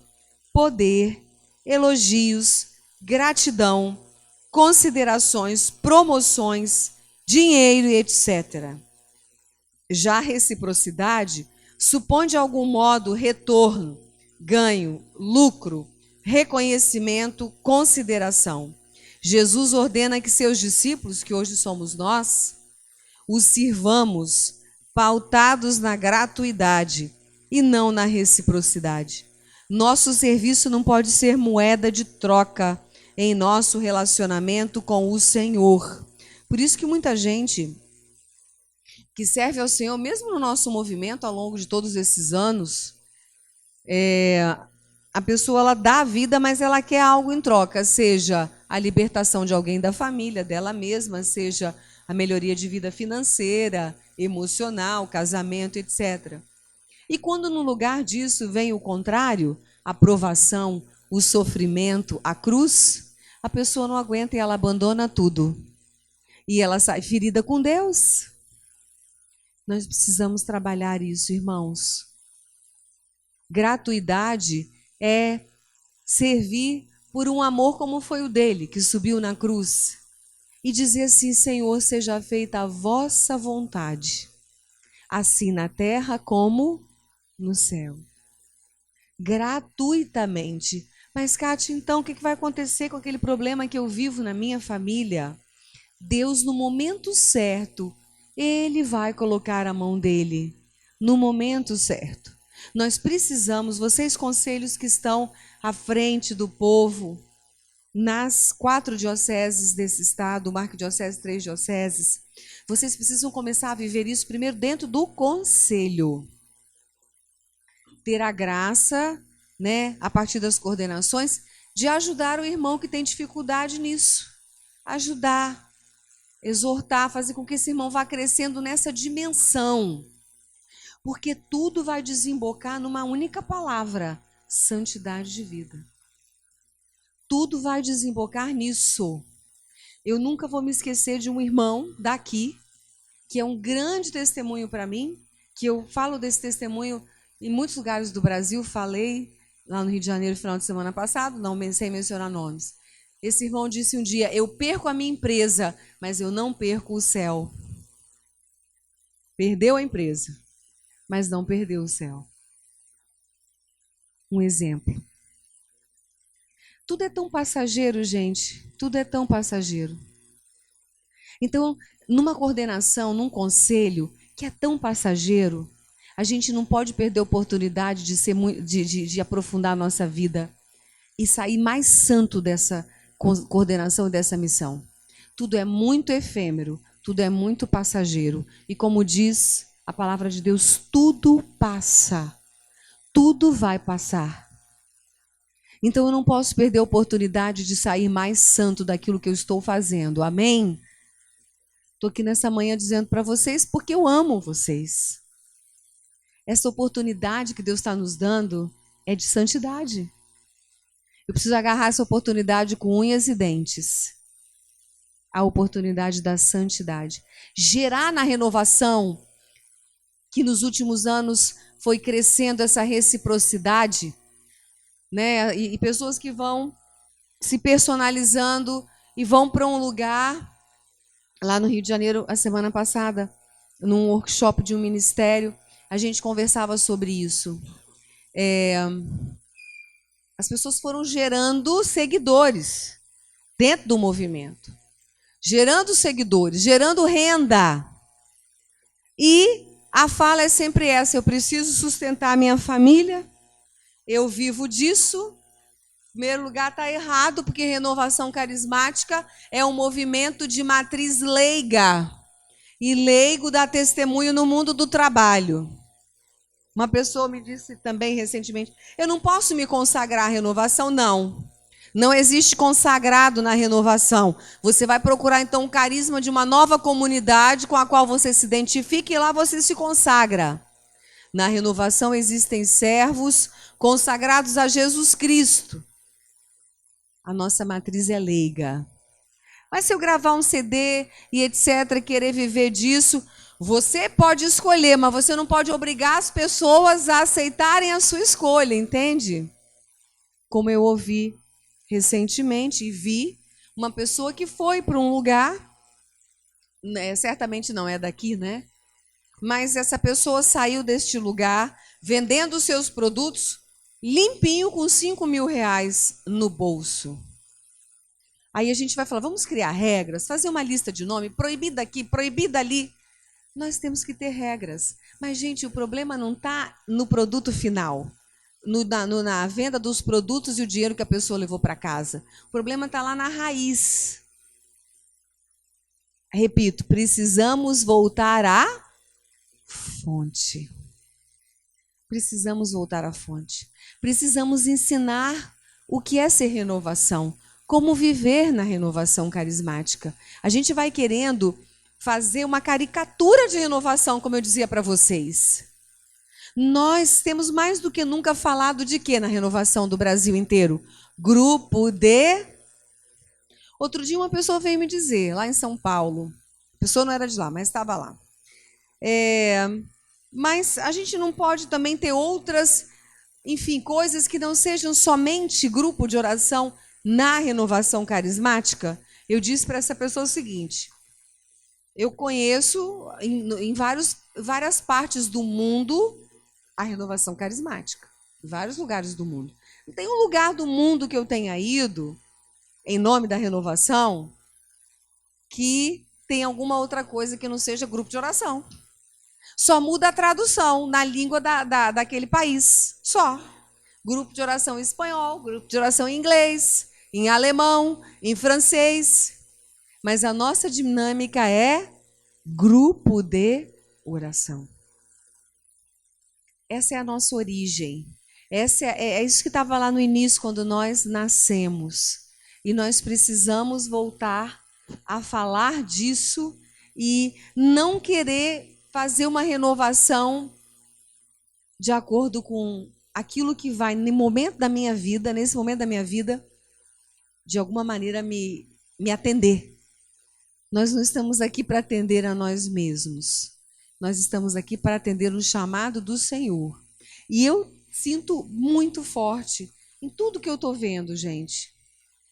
poder, elogios, gratidão, considerações, promoções, dinheiro e etc. Já a reciprocidade supõe de algum modo retorno, ganho, lucro, reconhecimento, consideração. Jesus ordena que seus discípulos, que hoje somos nós, os sirvamos pautados na gratuidade e não na reciprocidade. Nosso serviço não pode ser moeda de troca em nosso relacionamento com o Senhor. Por isso que muita gente que serve ao Senhor, mesmo no nosso movimento ao longo de todos esses anos, a pessoa ela dá a vida, mas ela quer algo em troca, seja a libertação de alguém da família, dela mesma, seja a melhoria de vida financeira, emocional, casamento, etc. E quando no lugar disso vem o contrário, a provação, o sofrimento, a cruz, a pessoa não aguenta e ela abandona tudo. E ela sai ferida com Deus. Nós precisamos trabalhar isso, irmãos. Gratuidade é servir por um amor como foi o dele, que subiu na cruz, e dizer assim: Senhor, seja feita a vossa vontade, assim na terra como no céu. Gratuitamente. Mas, Kátia, então, o que vai acontecer com aquele problema que eu vivo na minha família? Deus, no momento certo, Ele vai colocar a mão dele, no momento certo. Nós precisamos, vocês conselhos que estão à frente do povo, nas 4 dioceses desse estado, uma arquidiocese, 3 dioceses, vocês precisam começar a viver isso primeiro dentro do conselho. Ter a graça, né, a partir das coordenações, de ajudar o irmão que tem dificuldade nisso. Ajudar, exortar, fazer com que esse irmão vá crescendo nessa dimensão. Porque tudo vai desembocar numa única palavra: santidade de vida. Tudo vai desembocar nisso. Eu nunca vou me esquecer de um irmão daqui, que é um grande testemunho para mim, que eu falo desse testemunho em muitos lugares do Brasil, falei lá no Rio de Janeiro, final de semana passado, não sem mencionar nomes. Esse irmão disse um dia: eu perco a minha empresa, mas eu não perco o céu. Perdeu a empresa, mas não perdeu o céu. Um exemplo. Tudo é tão passageiro, gente. Tudo é tão passageiro. Então, numa coordenação, num conselho que é tão passageiro, a gente não pode perder a oportunidade de aprofundar a nossa vida e sair mais santo dessa coordenação e dessa missão. Tudo é muito efêmero, tudo é muito passageiro. E como diz a palavra de Deus, tudo passa. Tudo vai passar. Então eu não posso perder a oportunidade de sair mais santo daquilo que eu estou fazendo. Amém? Estou aqui nessa manhã dizendo para vocês porque eu amo vocês. Essa oportunidade que Deus está nos dando é de santidade. Eu preciso agarrar essa oportunidade com unhas e dentes. A oportunidade da santidade. Gerar na renovação, que nos últimos anos foi crescendo essa reciprocidade, né? E pessoas que vão se personalizando e vão para um lugar, lá no Rio de Janeiro, a semana passada, num workshop de um ministério, a gente conversava sobre isso. As pessoas foram gerando seguidores dentro do movimento. Gerando seguidores, gerando renda. E a fala é sempre essa: eu preciso sustentar a minha família, eu vivo disso. Em primeiro lugar, está errado, porque renovação carismática é um movimento de matriz leiga. E leigo dá testemunho no mundo do trabalho. Uma pessoa me disse também recentemente: eu não posso me consagrar à renovação? Não. Não existe consagrado na renovação. Você vai procurar então o carisma de uma nova comunidade com a qual você se identifica e lá você se consagra. Na renovação existem servos consagrados a Jesus Cristo. A nossa matriz é leiga. Mas se eu gravar um CD e etc, querer viver disso, você pode escolher, mas você não pode obrigar as pessoas a aceitarem a sua escolha, entende? Como eu ouvi recentemente e vi uma pessoa que foi para um lugar, né, certamente não é daqui, né? Mas essa pessoa saiu deste lugar vendendo os seus produtos limpinho com 5 mil reais no bolso. Aí a gente vai falar: vamos criar regras, fazer uma lista de nome, proibida aqui, proibida ali. Nós temos que ter regras. Mas, gente, o problema não está no produto final. na venda dos produtos e o dinheiro que a pessoa levou para casa. O problema está lá na raiz. Repito, precisamos voltar à fonte. Precisamos voltar à fonte. Precisamos ensinar o que é ser renovação, como viver na renovação carismática. A gente vai querendo fazer uma caricatura de renovação, como eu dizia para vocês. Nós temos mais do que nunca falado de quê na renovação do Brasil inteiro? Grupo de... Outro dia uma pessoa veio me dizer, lá em São Paulo, a pessoa não era de lá, mas estava lá. Mas a gente não pode também ter outras, enfim, coisas que não sejam somente grupo de oração na renovação carismática? Eu disse para essa pessoa o seguinte, eu conheço em várias partes do mundo a renovação carismática, em vários lugares do mundo. Não tem um lugar do mundo que eu tenha ido, em nome da renovação, que tem alguma outra coisa que não seja grupo de oração. Só muda a tradução na língua daquele país, só. Grupo de oração em espanhol, grupo de oração em inglês, em alemão, em francês. Mas a nossa dinâmica é grupo de oração. Essa é a nossa origem. É isso que estava lá no início, quando nós nascemos. E nós precisamos voltar a falar disso e não querer fazer uma renovação de acordo com aquilo que vai, nesse momento da minha vida, de alguma maneira me atender. Nós não estamos aqui para atender a nós mesmos. Nós estamos aqui para atender o chamado do Senhor. E eu sinto muito forte em tudo que eu estou vendo, gente,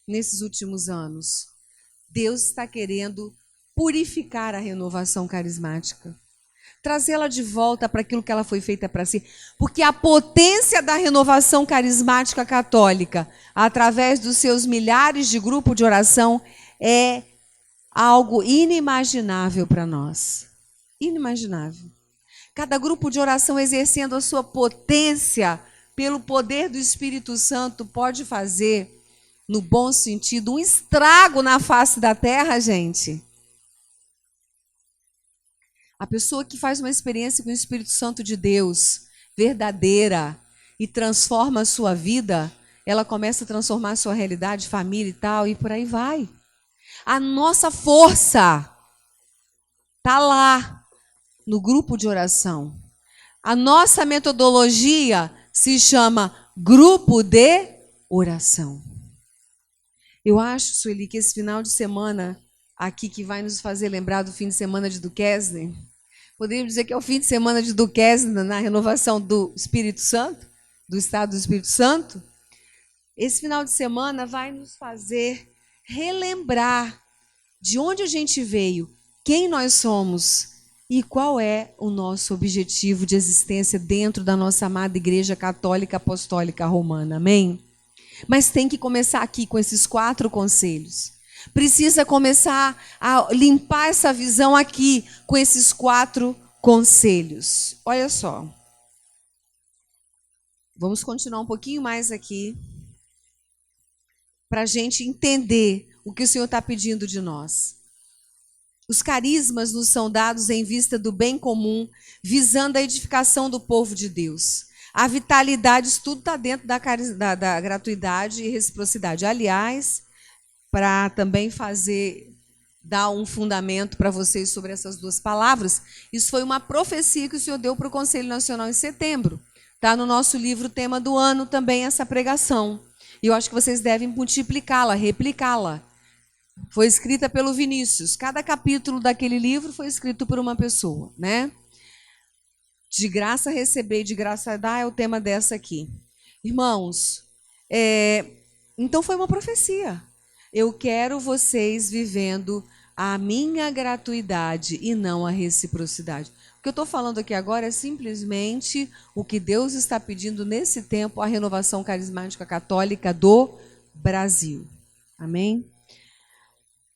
nesses últimos anos. Deus está querendo purificar a renovação carismática. Trazê-la de volta para aquilo que ela foi feita para si. Porque a potência da renovação carismática católica, através dos seus milhares de grupos de oração, é algo inimaginável para nós. Inimaginável. Cada grupo de oração exercendo a sua potência pelo poder do Espírito Santo pode fazer, no bom sentido, um estrago na face da terra, gente. A pessoa que faz uma experiência com o Espírito Santo de Deus, verdadeira, e transforma a sua vida, ela começa a transformar a sua realidade, família e tal, e por aí vai. A nossa força está lá, no grupo de oração. A nossa metodologia se chama grupo de oração. Eu acho, Sueli, que esse final de semana aqui, que vai nos fazer lembrar do fim de semana de Duquesne, poderíamos dizer que é o fim de semana de Duquesne na renovação do Espírito Santo, do estado do Espírito Santo. Esse final de semana vai nos fazer relembrar de onde a gente veio, quem nós somos e qual é o nosso objetivo de existência dentro da nossa amada Igreja Católica Apostólica Romana. Amém? Mas tem que começar aqui com esses 4 conselhos. Precisa começar a limpar essa visão aqui com esses 4 conselhos. Olha só. Vamos continuar um pouquinho mais aqui para a gente entender o que o Senhor está pedindo de nós. Os carismas nos são dados em vista do bem comum, visando a edificação do povo de Deus. A vitalidade, isso tudo está dentro da gratuidade e reciprocidade. Aliás, para também dar um fundamento para vocês sobre essas 2 palavras, isso foi uma profecia que o Senhor deu para o Conselho Nacional em setembro. Está no nosso livro, tema do ano, também essa pregação. E eu acho que vocês devem multiplicá-la, replicá-la. Foi escrita pelo Vinícius. Cada capítulo daquele livro foi escrito por uma pessoa, né? De graça receber e de graça dar é o tema dessa aqui. Irmãos, então foi uma profecia. Eu quero vocês vivendo a minha gratuidade e não a reciprocidade. O que eu estou falando aqui agora é simplesmente o que Deus está pedindo nesse tempo à renovação carismática católica do Brasil. Amém?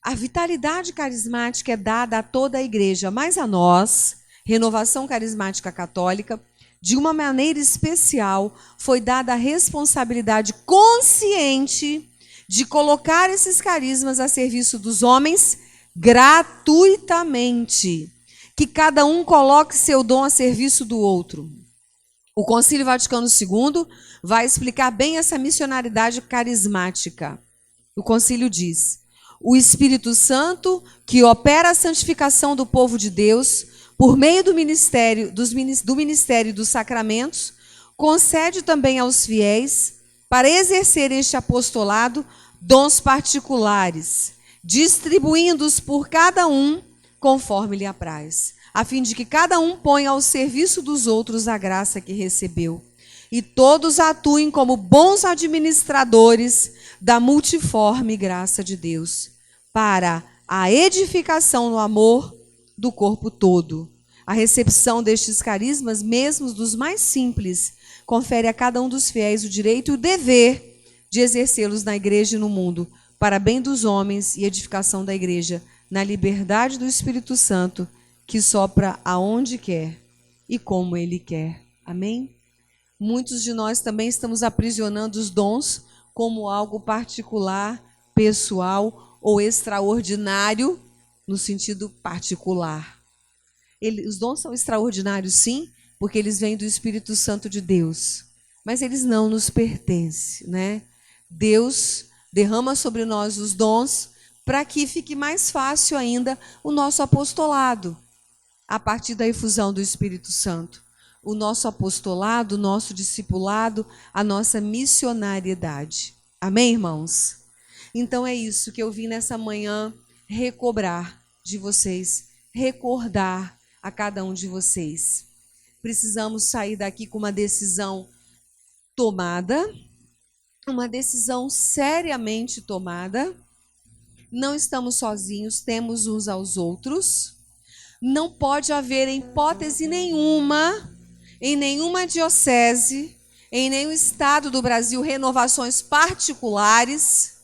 A vitalidade carismática é dada a toda a igreja, mas a nós, Renovação Carismática Católica, de uma maneira especial, foi dada a responsabilidade consciente de colocar esses carismas a serviço dos homens gratuitamente. Que cada um coloque seu dom a serviço do outro. O Concílio Vaticano II vai explicar bem essa missionaridade carismática. O concílio diz: o Espírito Santo, que opera a santificação do povo de Deus, por meio do ministério e dos sacramentos, concede também aos fiéis, para exercerem este apostolado, dons particulares, distribuindo-os por cada um conforme lhe apraz, a fim de que cada um ponha ao serviço dos outros a graça que recebeu, e todos atuem como bons administradores da multiforme graça de Deus, para a edificação no amor do corpo todo. A recepção destes carismas, mesmo dos mais simples, confere a cada um dos fiéis o direito e o dever de exercê-los na igreja e no mundo, para bem dos homens e edificação da igreja, na liberdade do Espírito Santo, que sopra aonde quer e como Ele quer. Amém? Muitos de nós também estamos aprisionando os dons como algo particular, pessoal ou extraordinário, no sentido particular. Os dons são extraordinários, sim, porque eles vêm do Espírito Santo de Deus, mas eles não nos pertencem, né? Deus derrama sobre nós os dons para que fique mais fácil ainda o nosso apostolado, a partir da efusão do Espírito Santo. O nosso apostolado, o nosso discipulado, a nossa missionariedade. Amém, irmãos? Então é isso que eu vim nessa manhã recobrar de vocês, recordar a cada um de vocês. Precisamos sair daqui com uma decisão tomada, uma decisão seriamente tomada. Não estamos sozinhos, temos uns aos outros. Não pode haver, em hipótese nenhuma, em nenhuma diocese, em nenhum estado do Brasil, renovações particulares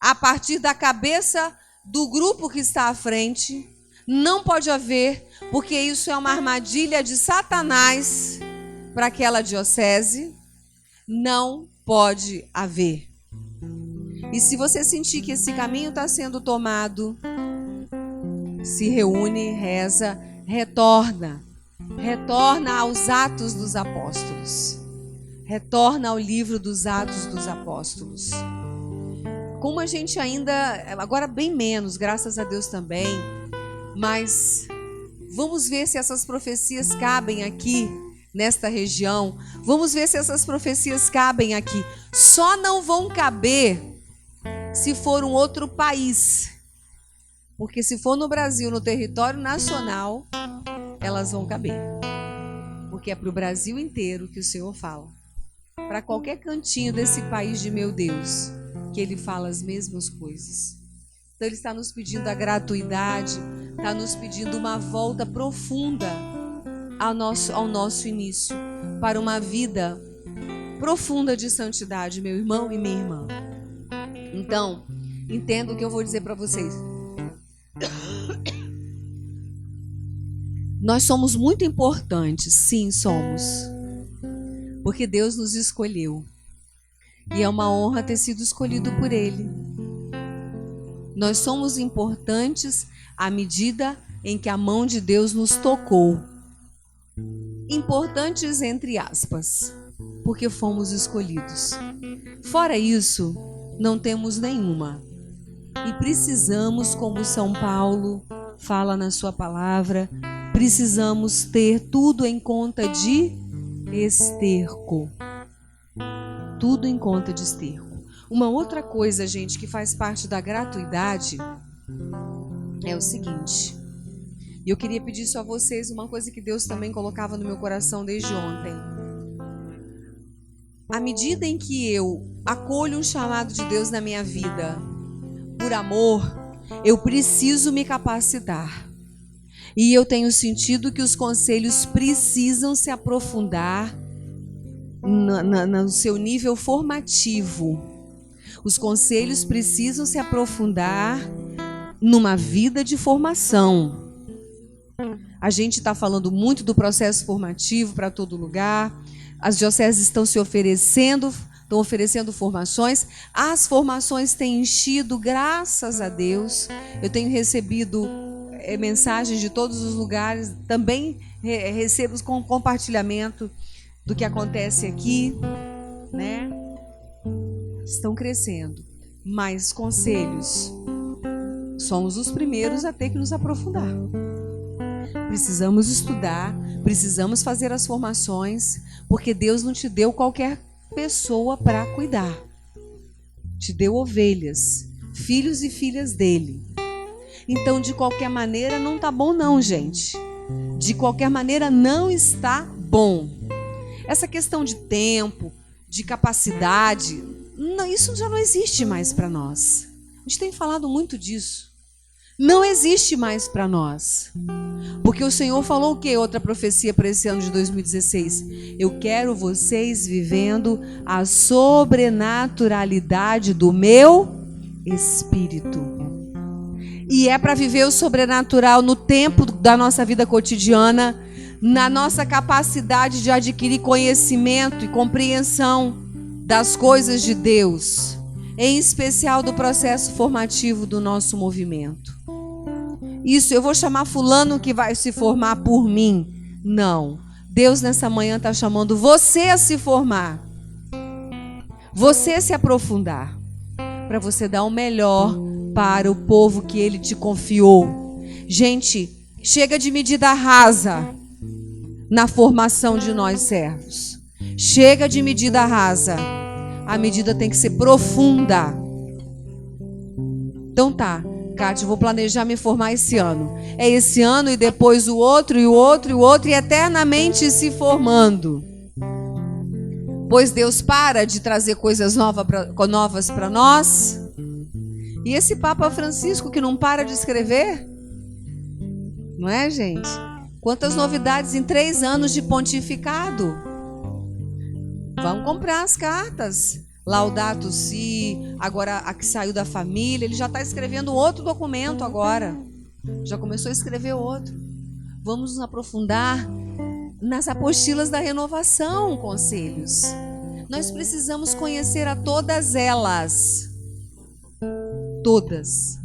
a partir da cabeça do grupo que está à frente. Não pode haver, porque isso é uma armadilha de Satanás para aquela diocese. Não pode haver. E se você sentir que esse caminho está sendo tomado, se reúne, reza, retorna aos Atos dos Apóstolos, retorna ao livro dos Atos dos Apóstolos. Como a gente ainda, agora bem menos, graças a Deus também, mas vamos ver se essas profecias cabem aqui nesta região, vamos ver se essas profecias cabem aqui. Só não vão caber se for um outro país, porque se for no Brasil, no território nacional, elas vão caber, porque é para o Brasil inteiro que o Senhor fala, para qualquer cantinho desse país de meu Deus, que Ele fala as mesmas coisas. Então Ele está nos pedindo a gratuidade, está nos pedindo uma volta profunda ao nosso início, para uma vida profunda de santidade, meu irmão e minha irmã. Então, entenda o que eu vou dizer para vocês. Nós somos muito importantes, sim, somos, porque Deus nos escolheu e é uma honra ter sido escolhido por Ele. Nós somos importantes à medida em que a mão de Deus nos tocou. Importantes entre aspas, porque fomos escolhidos. Fora isso, não temos nenhuma. E precisamos, como São Paulo fala na sua palavra, precisamos ter tudo em conta de esterco. Tudo em conta de esterco. Uma outra coisa, gente, que faz parte da gratuidade é o seguinte. E eu queria pedir só a vocês uma coisa que Deus também colocava no meu coração desde ontem. À medida em que eu acolho um chamado de Deus na minha vida, por amor, eu preciso me capacitar. E eu tenho sentido que os conselhos precisam se aprofundar no seu nível formativo. Os conselhos precisam se aprofundar numa vida de formação. A gente está falando muito do processo formativo para todo lugar. As dioceses estão se oferecendo, estão oferecendo formações. As formações têm enchido, graças a Deus. Eu tenho recebido mensagens de todos os lugares. Também recebo com compartilhamento do que acontece aqui, né? Estão crescendo. Mas conselhos, somos os primeiros a ter que nos aprofundar. Precisamos estudar, precisamos fazer as formações, porque Deus não te deu qualquer pessoa para cuidar. Te deu ovelhas, filhos e filhas dele. Então, de qualquer maneira, não está bom não, gente. De qualquer maneira, não está bom. Essa questão de tempo, de capacidade, não, isso já não existe mais para nós. A gente tem falado muito disso. Não existe mais para nós. Porque o Senhor falou o quê? Outra profecia para esse ano de 2016. Eu quero vocês vivendo a sobrenaturalidade do meu Espírito. E é para viver o sobrenatural no tempo da nossa vida cotidiana, na nossa capacidade de adquirir conhecimento e compreensão das coisas de Deus, em especial do processo formativo do nosso movimento. Isso, eu vou chamar fulano que vai se formar por mim. Não. Deus nessa manhã está chamando você a se formar. Você a se aprofundar. Para você dar o melhor para o povo que Ele te confiou. Gente, chega de medida rasa na formação de nós servos. Chega de medida rasa. A medida tem que ser profunda. Então tá. Cátia, vou planejar me formar esse ano. É esse ano e depois o outro, e o outro, e o outro, e eternamente se formando. Pois Deus para de trazer coisas novas para nós. E esse Papa Francisco que não para de escrever. Não é, gente? Quantas novidades em 3 anos de pontificado. Vamos comprar as cartas. Laudato Si, agora a que saiu da família, ele já está escrevendo outro documento agora. Já começou a escrever outro. Vamos nos aprofundar nas apostilas da renovação, conselhos. Nós precisamos conhecer a todas elas. Todas.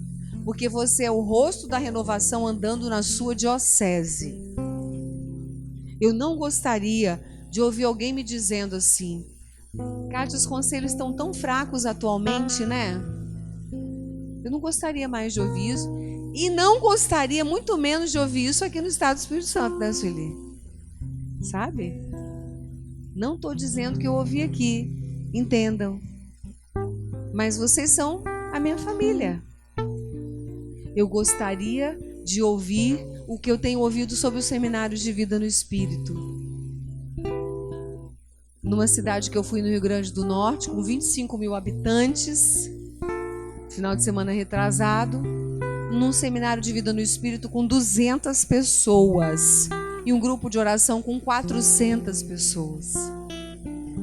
Porque você é o rosto da renovação andando na sua diocese. Eu não gostaria de ouvir alguém me dizendo assim: Cátia, os conselhos estão tão fracos atualmente, né? Eu não gostaria mais de ouvir isso. E não gostaria muito menos de ouvir isso aqui no Estado do Espírito Santo, né, Sueli? Sabe? Não estou dizendo que eu ouvi aqui. Entendam. Mas vocês são a minha família. Eu gostaria de ouvir o que eu tenho ouvido sobre os seminários de vida no Espírito. Numa cidade que eu fui no Rio Grande do Norte, com 25 mil habitantes, final de semana retrasado, num seminário de vida no Espírito com 200 pessoas e um grupo de oração com 400 pessoas.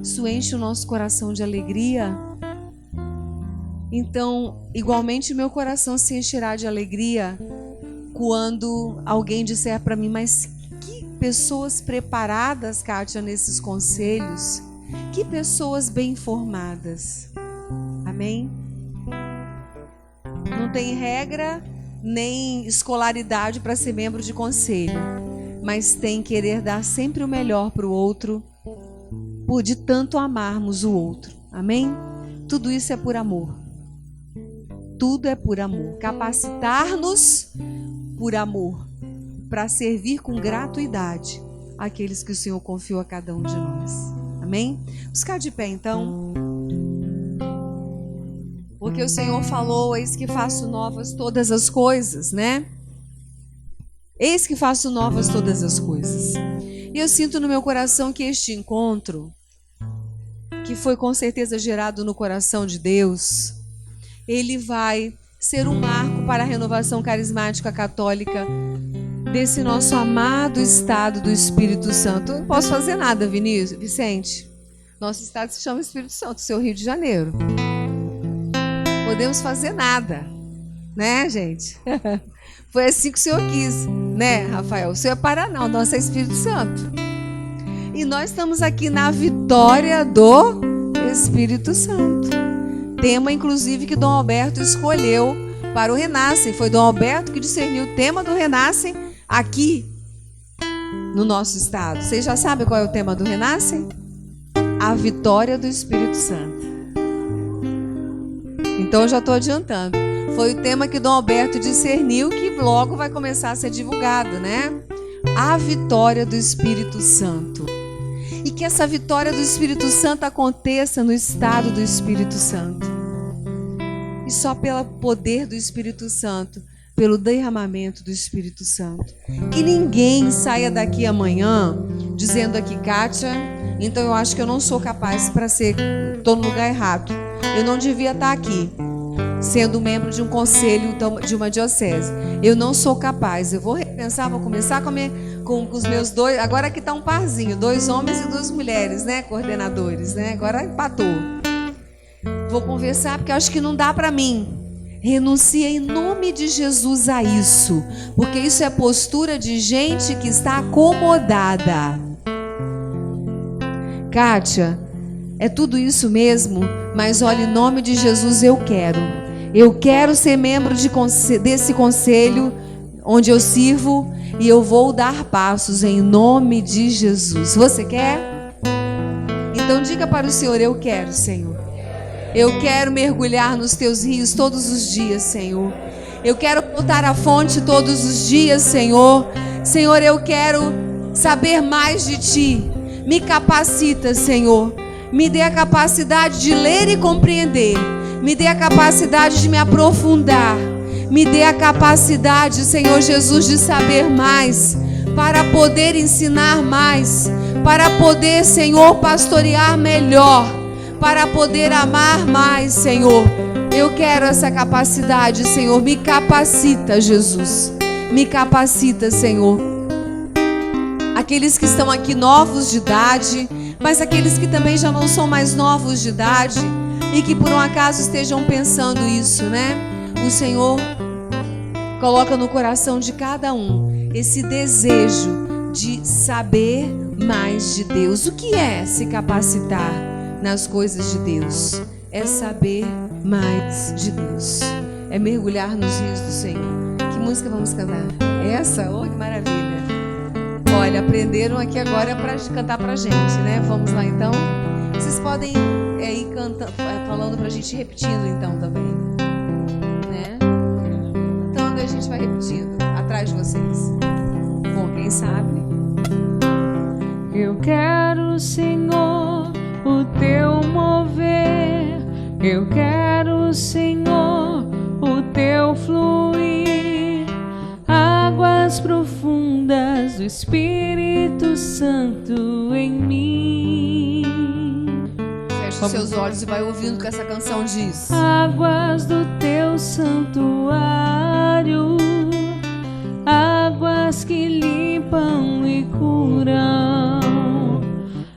Isso enche o nosso coração de alegria. Então, igualmente, meu coração se encherá de alegria quando alguém disser para mim: mas que pessoas preparadas, Cátia, nesses conselhos. Que pessoas bem informadas. Amém? Não tem regra nem escolaridade para ser membro de conselho, mas tem querer dar sempre o melhor para o outro, por de tanto amarmos o outro. Amém? Tudo isso é por amor. Tudo é por amor. Capacitar-nos por amor, para servir com gratuidade aqueles que o Senhor confiou a cada um de nós. Amém? Vamos ficar de pé então. Porque o Senhor falou: eis que faço novas todas as coisas, né? Eis que faço novas todas as coisas. E eu sinto no meu coração que este encontro, que foi com certeza gerado no coração de Deus, ele vai ser um marco para a renovação carismática católica desse nosso amado estado do Espírito Santo. Eu não posso fazer nada, Vicente. Nosso estado se chama Espírito Santo, seu Rio de Janeiro. Podemos fazer nada, né, gente? Foi assim que o Senhor quis, né, Rafael? O Senhor é Paraná, o nosso é Espírito Santo. E nós estamos aqui na vitória do Espírito Santo. Tema, inclusive, que Dom Alberto escolheu para o Renascem. Foi Dom Alberto que discerniu o tema do Renascem aqui no nosso estado. Vocês já sabem qual é o tema do Renascem? A vitória do Espírito Santo. Então eu já estou adiantando. Foi o tema que Dom Alberto discerniu, que logo vai começar a ser divulgado, né? A vitória do Espírito Santo. E que essa vitória do Espírito Santo aconteça no estado do Espírito Santo. E só pelo poder do Espírito Santo, pelo derramamento do Espírito Santo. Que ninguém saia daqui amanhã dizendo aqui, Kátia, então eu acho que eu não sou capaz para ser, estou no lugar errado. Eu não devia estar aqui, sendo membro de um conselho de uma diocese. Eu não sou capaz. Eu vou repensar, vou começar com os meus dois. Agora aqui está um parzinho, 2 homens e 2 mulheres, né? Coordenadores, né? Agora empatou. Vou conversar porque eu acho que não dá para mim. Renuncia em nome de Jesus a isso, porque isso é postura de gente que está acomodada. Kátia, é tudo isso mesmo, mas olha, em nome de Jesus eu quero ser membro desse conselho onde eu sirvo e eu vou dar passos em nome de Jesus. Você quer? Então diga para o Senhor, eu quero, Senhor. Eu quero mergulhar nos teus rios todos os dias, Senhor. Eu quero voltar à fonte todos os dias, Senhor. Senhor, eu quero saber mais de Ti. Me capacita, Senhor. Me dê a capacidade de ler e compreender. Me dê a capacidade de me aprofundar. Me dê a capacidade, Senhor Jesus, de saber mais, para poder ensinar mais, para poder, Senhor, pastorear melhor, para poder amar mais, Senhor. Eu quero essa capacidade, Senhor. Me capacita, Jesus. Me capacita, Senhor. Aqueles que estão aqui novos de idade, mas aqueles que também já não são mais novos de idade e que por um acaso estejam pensando isso, né? O Senhor coloca no coração de cada um esse desejo de saber mais de Deus. O que é se capacitar nas coisas de Deus? É saber mais de Deus. É mergulhar nos rios do Senhor. Que música vamos cantar? Essa? Oh, que maravilha! Olha, aprenderam aqui agora para cantar pra gente, né? Vamos lá então. Vocês podem ir cantando, falando pra gente, repetindo então também, né? Então a gente vai repetindo atrás de vocês. Bom, quem sabe? Eu quero, Senhor, o teu mover. Eu quero, Senhor, o teu fluir. Águas profundas do Espírito Santo em mim. Feche os seus olhos e vai ouvindo o que essa canção diz. Águas do teu santuário, águas que limpam e curam,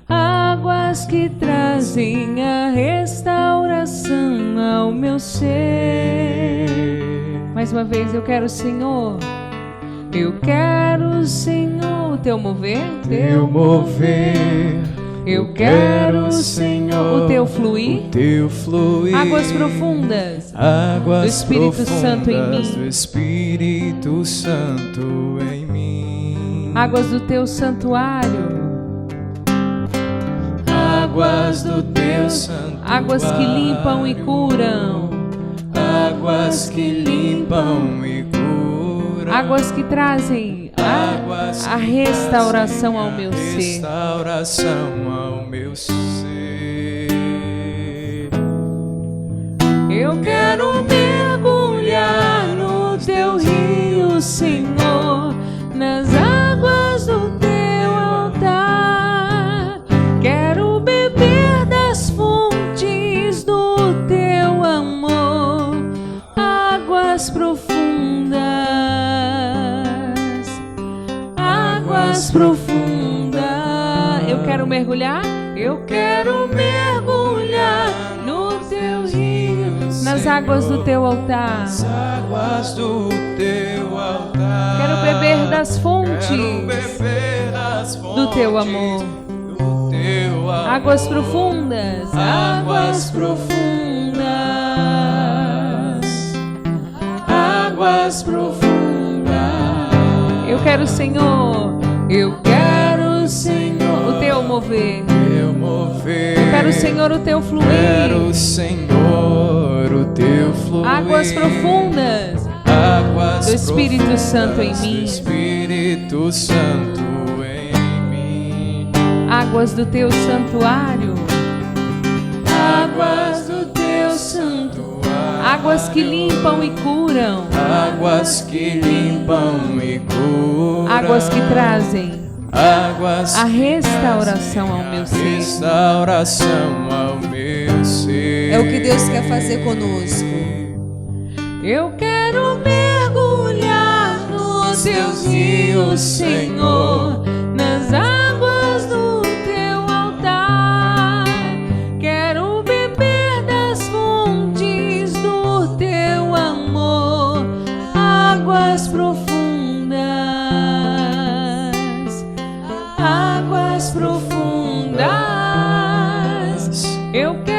águas que trazem a restauração ao meu ser. Mais uma vez, eu quero, Senhor. Eu quero, Senhor, o teu mover, teu mover. Eu quero, Senhor, o teu fluir, águas profundas, águas do Espírito Santo em mim, do Espírito Santo em mim. Águas do teu santuário, águas do teu santuário, águas que limpam e curam, águas que limpam e curam, águas que trazem a restauração ao meu ser. Restauração ao meu ser. Eu quero mergulhar no teu rio, Senhor, nas águas do teu altar. Quero beber das fontes do teu amor, águas profundas, águas profundas. Eu quero mergulhar, eu quero mergulhar no teu rio, nas águas do teu altar. As águas do teu altar. Quero beber das fontes do teu amor. Águas profundas, águas profundas, águas profundas. Eu quero, Senhor, o teu mover. Eu quero, Senhor, o teu fluir. Quero, Senhor, o teu fluir. Águas profundas Águas do Espírito Santo em do mim. Espírito Santo em mim. Águas do teu santuário. Águas do teu santuário. Águas que limpam e curam. Águas que limpam e curam. Águas que trazem Águas a restauração ao meu ser. Restauração ao meu ser. É o que Deus quer fazer conosco. Eu quero mergulhar nos teus rios, Senhor, nas águas do teu altar. Quero beber das fontes do teu amor. Águas profundas, águas profundas. Eu quero